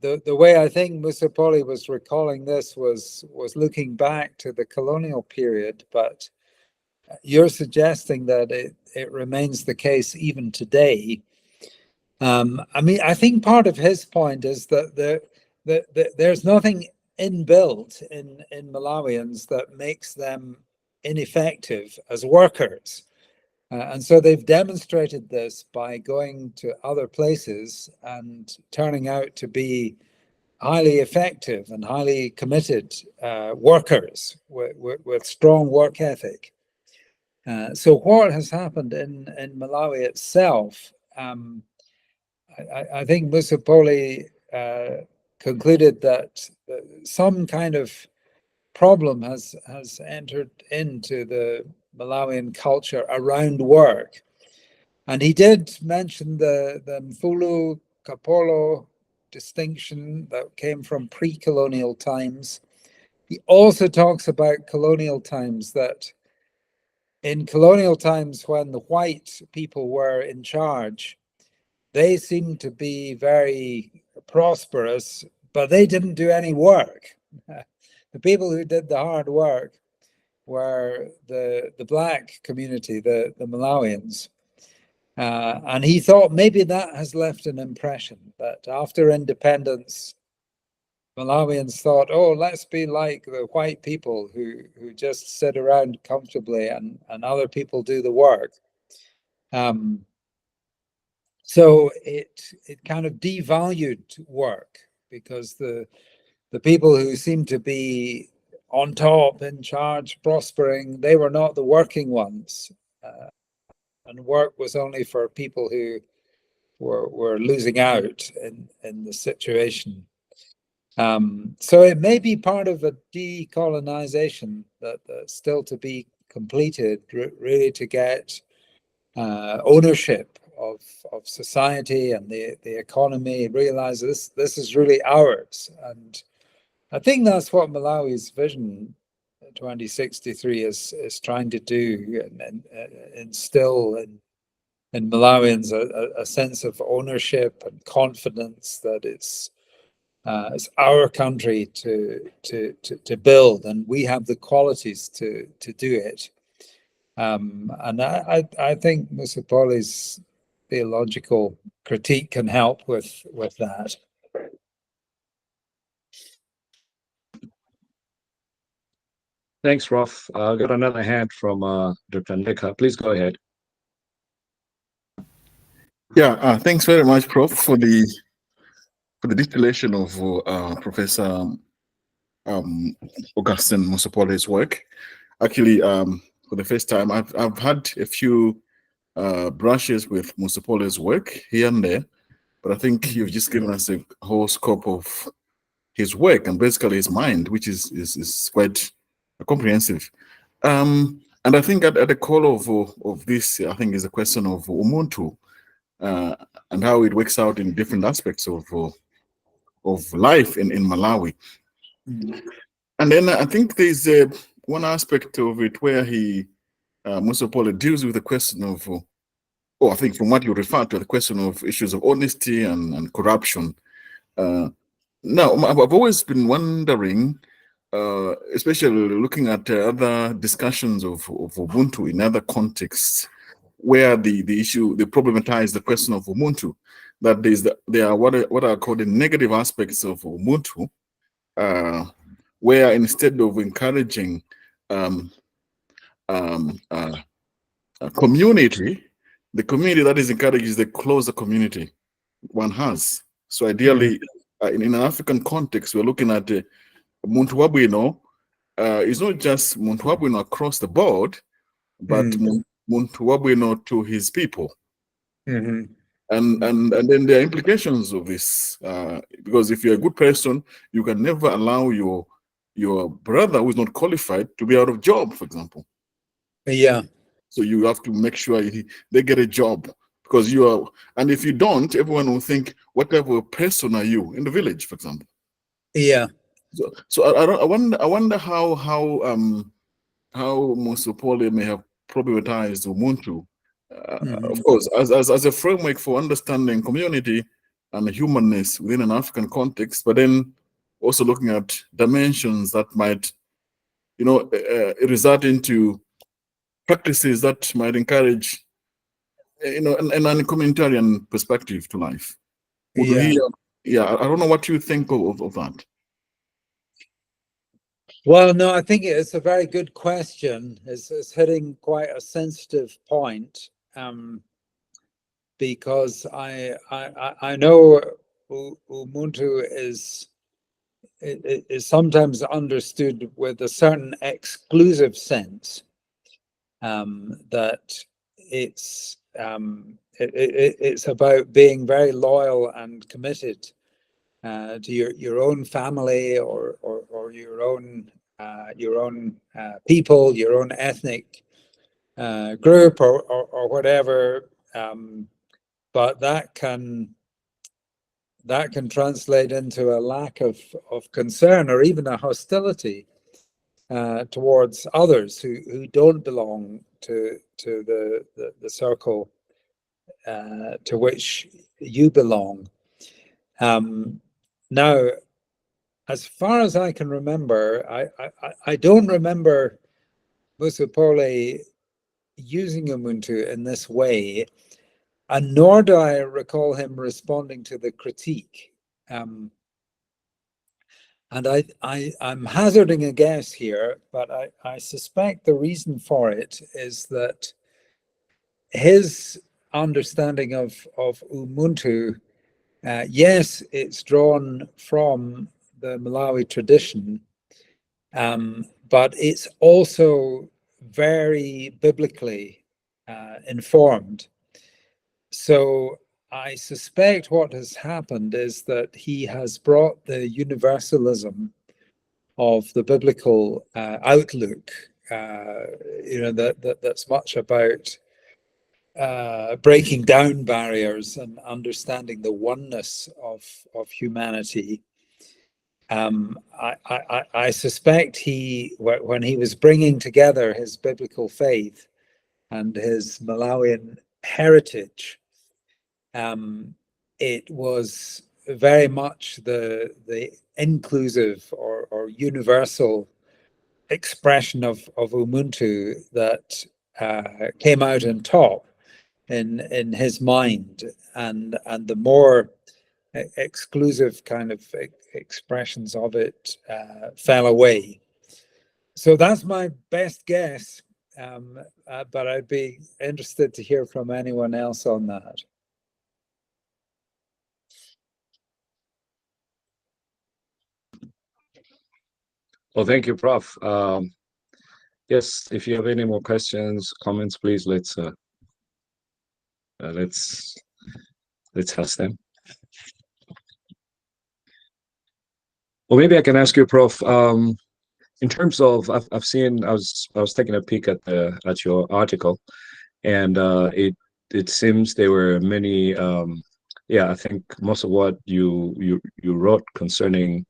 the way I think Musopole was recalling this was looking back to the colonial period, but you're suggesting that it remains the case even today. I mean, I think part of his point is that there's nothing inbuilt in Malawians that makes them ineffective as workers. And so they've demonstrated this by going to other places and turning out to be highly effective and highly committed workers with strong work ethic. So what has happened in Malawi itself, I think Musopole concluded that some kind of problem has entered into the Malawian culture around work. And he did mention the Mfulu Kapolo distinction that came from pre-colonial times. He also talks about colonial times, that in colonial times when the white people were in charge, they seemed to be very prosperous, but they didn't do any work. The people who did the hard work were the black community, the Malawians. And he thought maybe that has left an impression, that after independence, Malawians thought, oh, let's be like the white people who just sit around comfortably and other people do the work. So it kind of devalued work, because the people who seemed to be on top, in charge, prospering, they were not the working ones. And work was only for people who were losing out in the situation. So it may be part of a decolonization that's still to be completed, really, to get ownership of society and the economy, realize this is really ours. And I think that's what Malawi's Vision 2063 is trying to do, and instill in Malawians a sense of ownership and confidence that it's our country to build, and we have the qualities to do it. And I think Musopole's theological critique can help with that. Thanks, Prof. I got another hand from Dr. Ndeka. Please go ahead. Yeah, thanks very much, Prof, for the distillation of Professor Augustine Musopole's work. Actually, for the first time, I've had a few brushes with Musopole's work here and there, but I think you've just given us a whole scope of his work and basically his mind, which is quite comprehensive. And I think at the core of this, I think, is a question of Ubuntu and how it works out in different aspects of life in Malawi. And then I think there's one aspect of it where Musopole deals with the question of, I think from what you referred to, the question of issues of honesty and corruption. Now, I've always been wondering, especially looking at other discussions of Ubuntu in other contexts, where they problematize the question of Ubuntu, that there are what are called the negative aspects of Ubuntu, where instead of encouraging community, the community that is encouraged is the closer community one has. So ideally, in an African context, we're looking at Muntu Wabwino. It's not just Muntu Wabwino across the board, but Muntu Wabwino to his people. And then there are implications of this, because if you're a good person, you can never allow your brother who is not qualified to be out of job, for example. Yeah. So you have to make sure they get a job, because you are, and if you don't, everyone will think, what type of person are you in the village, for example? Yeah. So I wonder how Musopole may have problematized Ubuntu, of course, as a framework for understanding community and humanness within an African context, but then also looking at dimensions that might, result into practices that might encourage, an communitarian perspective to life. I don't know what you think of that. Well, no, I think it's a very good question. It's hitting quite a sensitive point, because I know Ubuntu is sometimes understood with a certain exclusive sense, that it's about being very loyal and committed to your own family or your own people, your own ethnic group or whatever, but that can translate into a lack of concern or even a hostility towards others who don't belong to the circle to which you belong. Now, as far as I can remember, I don't remember Musopole using Ubuntu in this way, and nor do I recall him responding to the critique. And I'm hazarding a guess here, but I suspect the reason for it is that his understanding of Ubuntu, yes, it's drawn from the Malawi tradition, but it's also very biblically informed. So I suspect what has happened is that he has brought the universalism of the biblical outlook, that's much about breaking down barriers and understanding the oneness of humanity. I suspect when he was bringing together his biblical faith and his Malawian heritage, it was very much the inclusive or universal expression of Ubuntu that came out on top in his mind, and the more exclusive kind of expressions of it fell away. So that's my best guess, but I'd be interested to hear from anyone else on that. Well, thank you, Prof. Yes, if you have any more questions, comments, please let's ask them. Well, maybe I can ask you, Prof. In terms of, I've seen, I was taking a peek at your article, and it seems there were many. Yeah, I think most of what you wrote concerning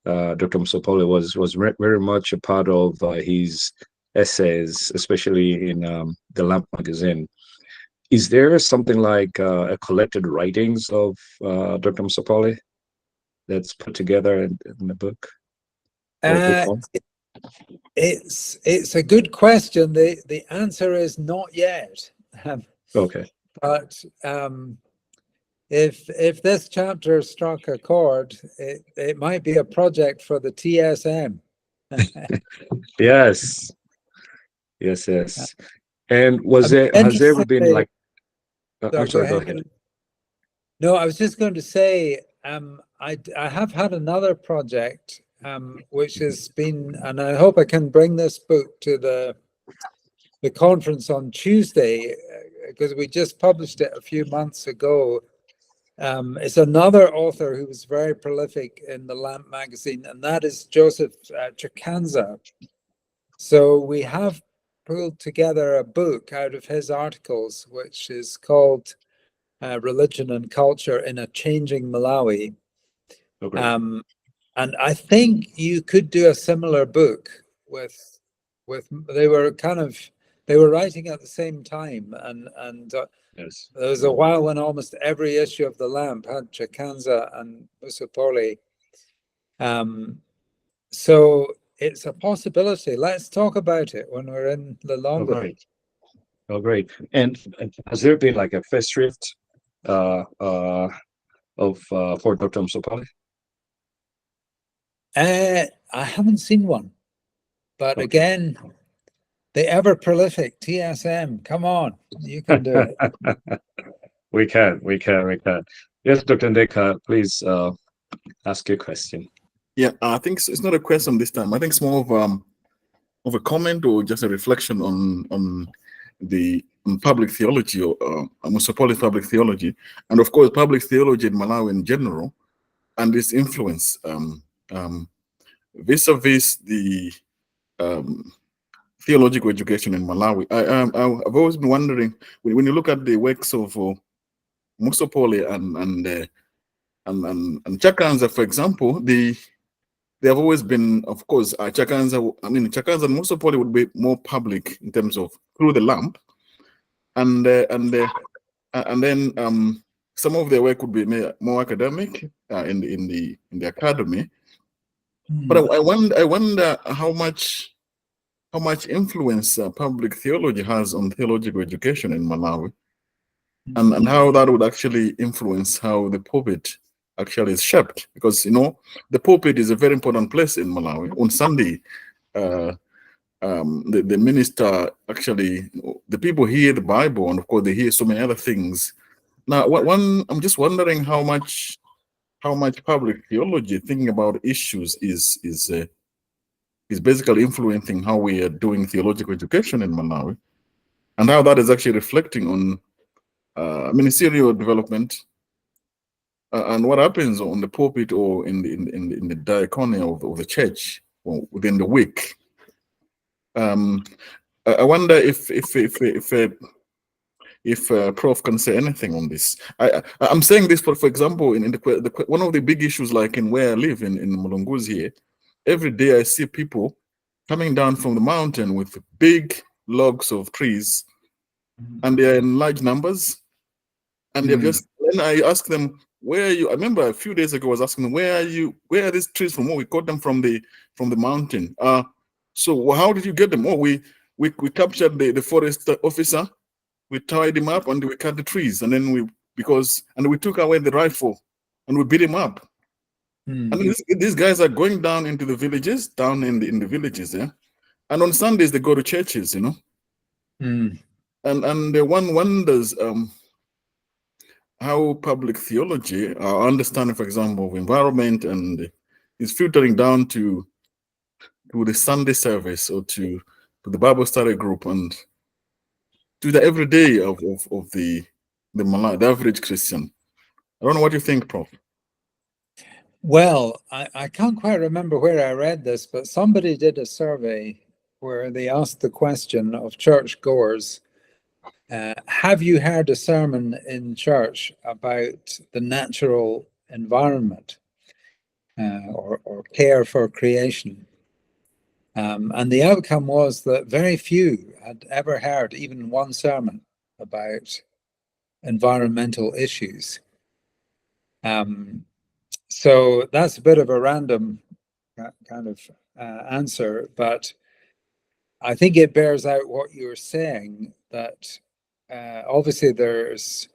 Dr. Musopole was very much a part of his essays, especially in the Lamp magazine. Is there something like a collected writings of Dr. Musopole that's put together in the book? It's a good question. The answer is not yet. Okay. But if this chapter struck a chord, it might be a project for the TSM. Yes. Yes. And has there ever been like? I'm sorry. Go ahead. No, I was just going to say, I have had another project, which has been, and I hope I can bring this book to the conference on Tuesday, because we just published it a few months ago. It's another author who was very prolific in the Lamp magazine, and that is Joseph Chikanza. So we have pulled together a book out of his articles, which is called Religion and Culture in a Changing Malawi. Okay. And I think you could do a similar book with they were writing at the same time, and yes. There was a while when almost every issue of the Lamp had Chikanza and Musopole. So it's a possibility. Let's talk about it when we're in Lilongwe. Oh, great. And has there been like a festschrift for Dr. Musopole? I haven't seen one, but Okay. again, the ever prolific TSM. Come on, you can do it. We can. Yes, Dr. Ndeka, please ask your question. Yeah, I think it's not a question this time. I think it's more of a comment or just a reflection on the public theology or Musopole public theology, and of course public theology in Malawi in general, and its influence vis-a-vis the theological education in Malawi. I've always been wondering, when you look at the works of Musopole and Chikanza, for example, they have always been, of course, Chikanza and Musopole would be more public in terms of through the Lamp, and then some of their work would be more academic in the academy. But I wonder how much influence public theology has on theological education in Malawi, and how that would actually influence how the pulpit actually is shaped, because the pulpit is a very important place in Malawi. On Sunday, the minister actually, the people hear the Bible, and of course they hear so many other things. Now, I'm just wondering how much public theology, thinking about issues, is basically influencing how we are doing theological education in Malawi, and how that is actually reflecting on ministerial development and what happens on the pulpit or in the diaconia of the church or within the week. I wonder if Prof can say anything on this. I'm saying this for example, in one of the big issues, like in where I live in Mulunguzi here, every day I see people coming down from the mountain with big logs of trees, and they are in large numbers, and they're just. Then I ask them, "Where are you?" I remember a few days ago I was asking them, "Where are you? Where are these trees from? Oh, we caught them from the mountain." So how did you get them? Oh, we captured the forest officer. We tied him up and we cut the trees, and then we took away the rifle and we beat him up. And these guys are going down into the villages, down in the villages, yeah. And on Sundays they go to churches, And one wonders how public theology, our understanding, for example, of environment, and is filtering down to the Sunday service or to the Bible study group and to the everyday of the average Christian. I don't know what you think, Prof. Well, I can't quite remember where I read this, but somebody did a survey where they asked the question of churchgoers, have you heard a sermon in church about the natural environment or care for creation? And the outcome was that very few had ever heard even one sermon about environmental issues. So that's a bit of a random kind of answer, but I think it bears out what you're saying, that obviously there's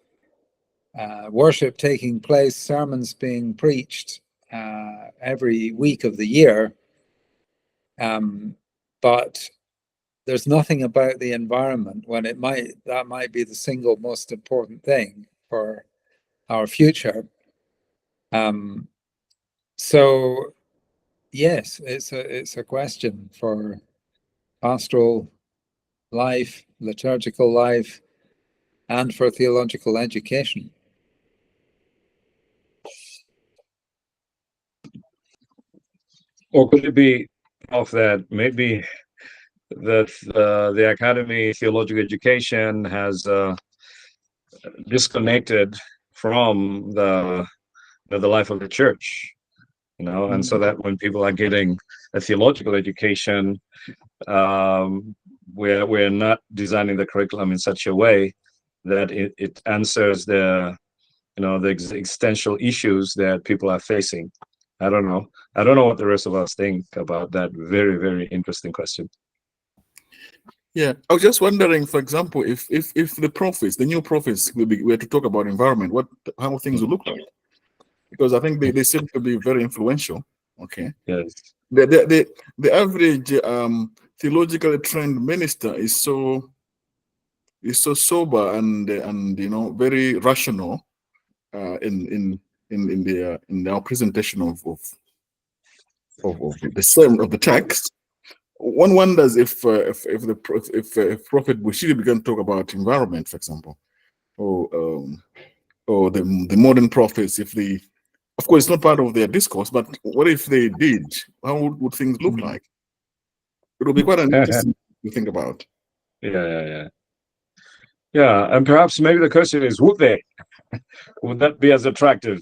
worship taking place, sermons being preached every week of the year, but there's nothing about the environment when that might be the single most important thing for our future. So yes, it's a question for pastoral life, liturgical life, and for theological education. Or could it be of that maybe that the Academy Theological Education has disconnected from the life of the church, and so that when people are getting a theological education, we're not designing the curriculum in such a way that it answers the existential issues that people are facing. I don't know what the rest of us think about that very, very interesting question. Yeah, I was just wondering, for example, if the prophets, the new prophets, were to talk about environment, how things would look like, because I think they seem to be very influential. Okay. Yes. The average theologically trained minister is so sober and very rational in our presentation of the sermon of the text. One wonders if Prophet Bushiri began to talk about environment, for example, or the modern prophets, of course, it's not part of their discourse, but what if they did? How would things look like? It would be quite an interesting to think about. Yeah, and perhaps maybe the question is, would they? Would that be as attractive?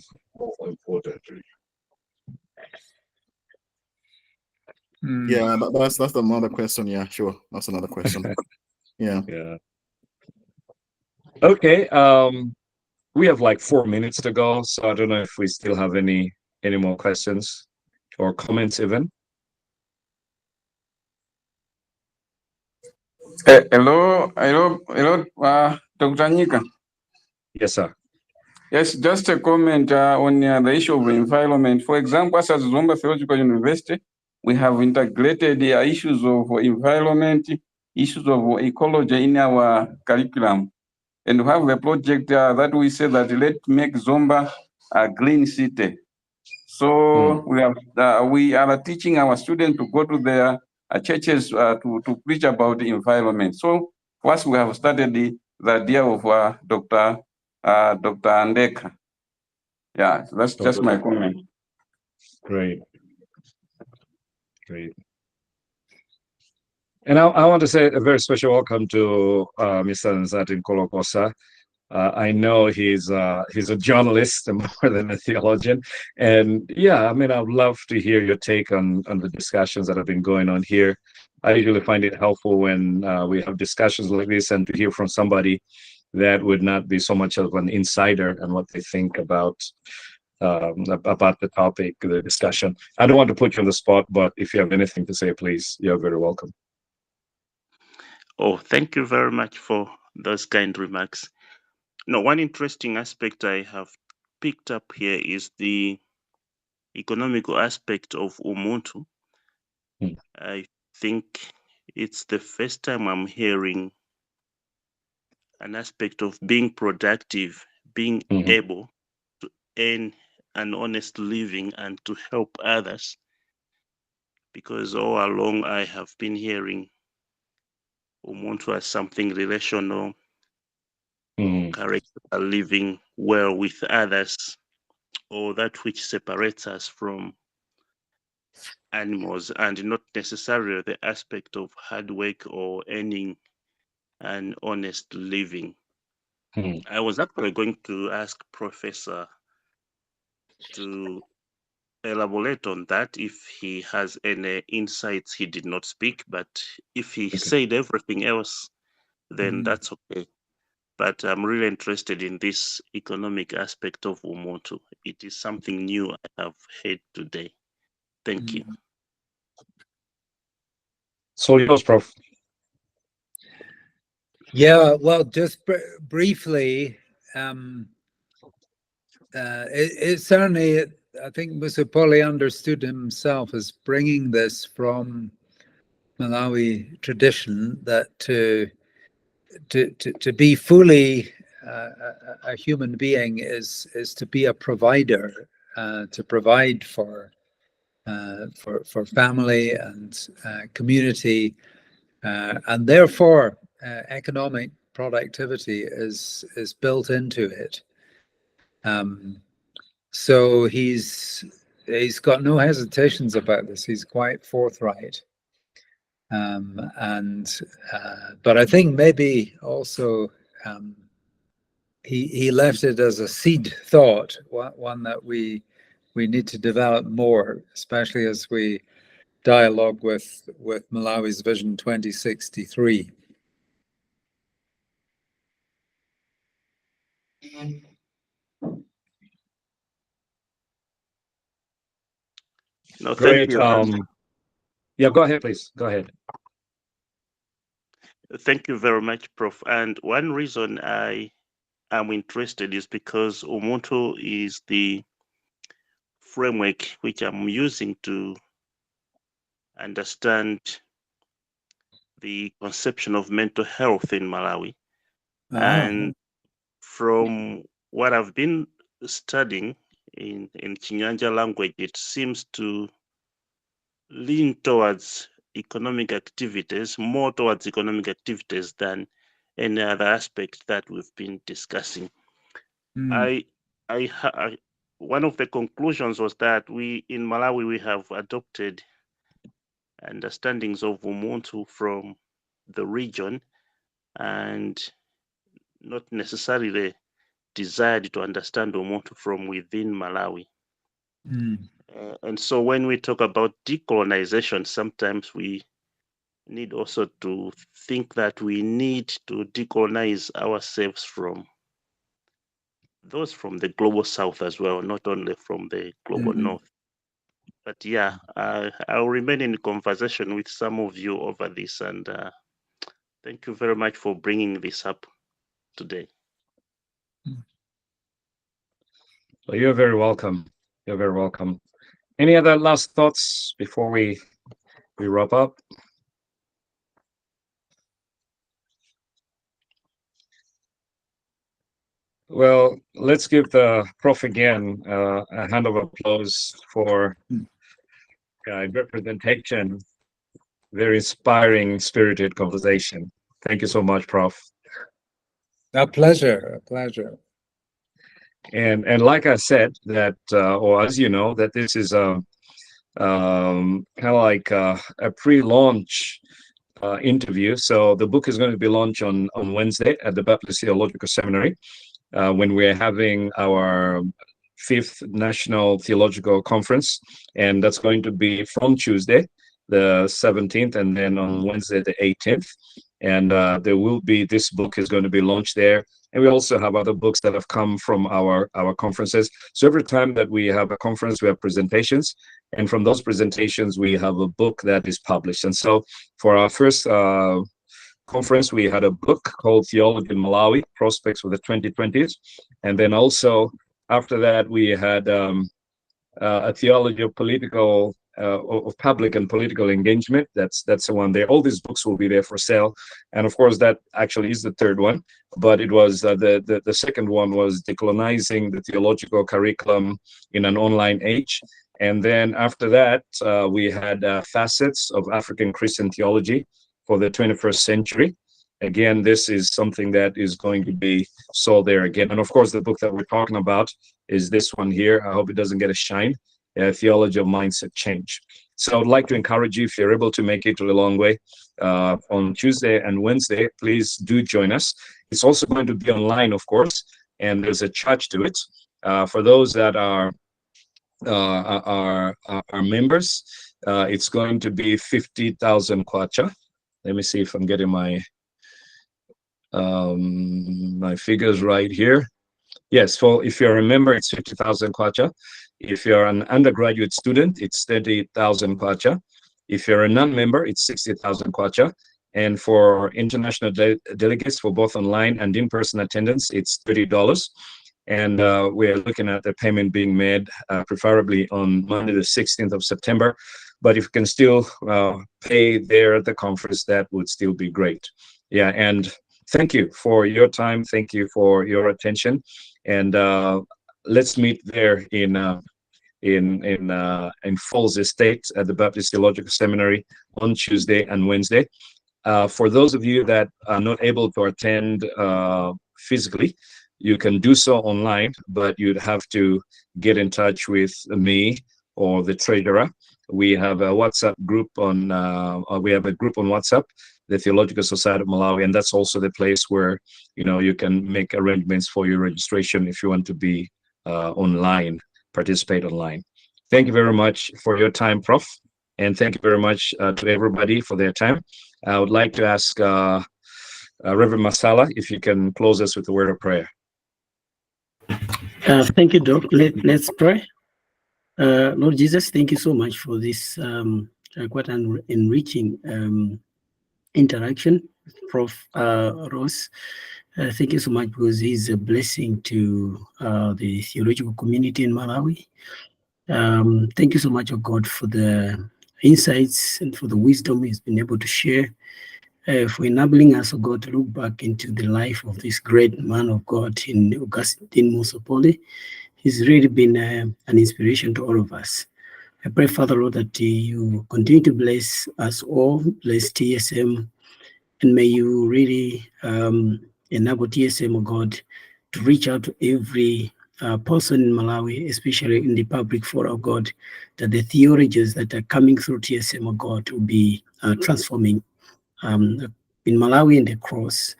Yeah, that's another question. Yeah, sure, that's another question. Yeah. Okay. We have like 4 minutes to go, so I don't know if we still have any more questions or comments even. Hello, Dr. Nika. Yes, sir. Yes, just a comment on the issue of environment. For example, as Zomba Theological University, we have integrated the issues of environment, issues of ecology in our curriculum. And we have a project that we say that let's make Zomba a green city. So we are teaching our students to go to their churches to preach about the environment. So first we have started the idea of Dr. Andeka. Yeah, so that's just my comment. Great. And I want to say a very special welcome to Mr. Nzati Nkolokosa. I know he's a journalist more than a theologian, and yeah, I mean, I'd love to hear your take on the discussions that have been going on here. I usually find it helpful when we have discussions like this, and to hear from somebody that would not be so much of an insider and what they think about the topic, the discussion. I don't want to put you on the spot, but if you have anything to say, please, you're very welcome. Oh, thank you very much for those kind remarks. Now, one interesting aspect I have picked up here is the economical aspect of Ubuntu. I think it's the first time I'm hearing an aspect of being productive, being able to earn an honest living and to help others. Because all along I have been hearing Ubuntu as something relational, character, living well with others, or that which separates us from animals, and not necessarily the aspect of hard work or earning an honest living. I was actually going to ask Professor to elaborate on that if he has any insights he did not speak, but if he said everything else, then that's okay. But I'm really interested in this economic aspect of Umuntu. It is something new I have heard today. Thank you. So yours, Prof. Yeah, well, just briefly, it certainly, I think Musopole understood himself as bringing this from Malawi tradition, that to be fully a human being is to be a provider, to provide for family and community, and therefore economic productivity is built into it. So he's got no hesitations about this. He's quite forthright. But I think maybe also he left it as a seed thought, one that we need to develop more, especially as we dialogue with Malawi's Vision 2063. No, Great. thank you. Yeah, go ahead, please. Go ahead. Thank you very much, Prof. And one reason I am interested is because Umuntu is the framework which I'm using to understand the conception of mental health in Malawi. And from what I've been studying in Chinyanja language, it seems to lean towards economic activities, more towards economic activities than any other aspect that we've been discussing. One of the conclusions was that we in Malawi, we have adopted understandings of Umuntu from the region and not necessarily desired to understand Umuntu from within Malawi. And so when we talk about decolonization, sometimes we need also to think that we need to decolonize ourselves from those from the global south as well, not only from the global north. But yeah, I'll remain in conversation with some of you over this, and thank you very much for bringing this up today. Well, you're very welcome. You're very welcome. Any other last thoughts before we wrap up? Well, let's give the Prof again a hand of applause for representation. Very inspiring, spirited conversation. Thank you so much, Prof. A pleasure, a pleasure. And like I said, that or as you know, that this is kind of like a pre-launch interview. So the book is going to be launched on Wednesday at the Baptist Theological Seminary, when we're having our 5th National Theological Conference, and that's going to be from Tuesday, the 17th, and then on Wednesday, the 18th. And there will be, this book is going to be launched there. And we also have other books that have come from our conferences. So every time that we have a conference, we have presentations. And from those presentations, we have a book that is published. And so for our first conference, we had a book called Theology of Malawi, Prospects for the 2020s. And then also after that, we had a Theology of Political of Public and Political Engagement. That's the one there. All these books will be there for sale. And of course, that actually is the third one. But it was the second one was Decolonizing the Theological Curriculum in an Online Age. And then after that, we had Facets of African Christian Theology for the 21st Century. Again, this is something that is going to be sold there again. And of course, the book that we're talking about is this one here. I hope it doesn't get a shine. Theology of Mindset Change. So I would like to encourage you, if you're able to make it to Lilongwe on Tuesday and Wednesday, please do join us. It's also going to be online, of course, and there's a charge to it. For those that are members, it's going to be 50,000 kwacha. Let me see if I'm getting my figures right here. Yes, so if you're a member, it's 50,000 kwacha. If you're an undergraduate student, it's 30,000 kwacha. If you're a non-member, it's 60,000 kwacha. And for international delegates for both online and in-person attendance, it's $30. And we're looking at the payment being made preferably on Monday, the 16th of September. But if you can still pay there at the conference, that would still be great. Yeah, and thank you for your time. Thank you for your attention. And let's meet there in Falls Estate at the Baptist Theological Seminary on Tuesday and Wednesday. For those of you that are not able to attend physically, you can do so online, but you'd have to get in touch with me or the treasurer. We have a WhatsApp group on WhatsApp, the Theological Society of Malawi, and that's also the place where you can make arrangements for your registration if you want to be online, participate online. Thank you very much for your time, Prof, and thank you very much to everybody for their time. I would like to ask Reverend Masala if you can close us with a word of prayer. Thank you, Doc. Let's pray. Lord Jesus, thank you so much for this quite an enriching interaction with Prof Ross. Thank you so much, because he's a blessing to the theological community in Malawi. Thank you so much, oh God, for the insights and for the wisdom he's been able to share, for enabling us, oh God, to look back into the life of this great man of God in Augustine Musopole. He's really been an inspiration to all of us. I pray, Father, Lord, that you continue to bless us all, bless TSM, and may you really enable TSM, oh God, to reach out to every person in Malawi, especially in the public forum, oh God, that the theologians that are coming through TSM, oh God, will be transforming in Malawi and across.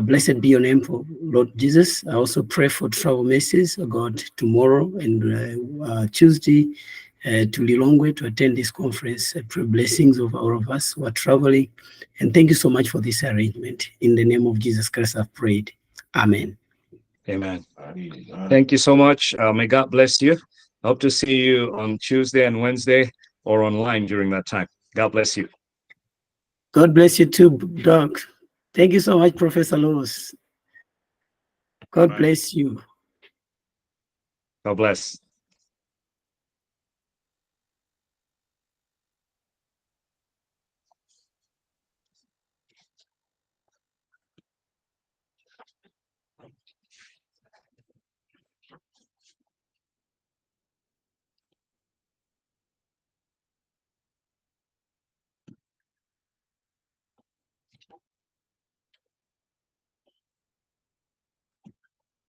Blessed be your name, for Lord Jesus. I also pray for travel mercies, oh God, tomorrow and Tuesday to Lilongwe to attend this conference. I pray blessings of all of us who are traveling. And thank you so much for this arrangement. In the name of Jesus Christ, I've prayed. Amen. Amen. Thank you so much. May God bless you. Hope to see you on Tuesday and Wednesday or online during that time. God bless you. God bless you too, Doc. Thank you so much, Professor Lewis. God bless you. God bless.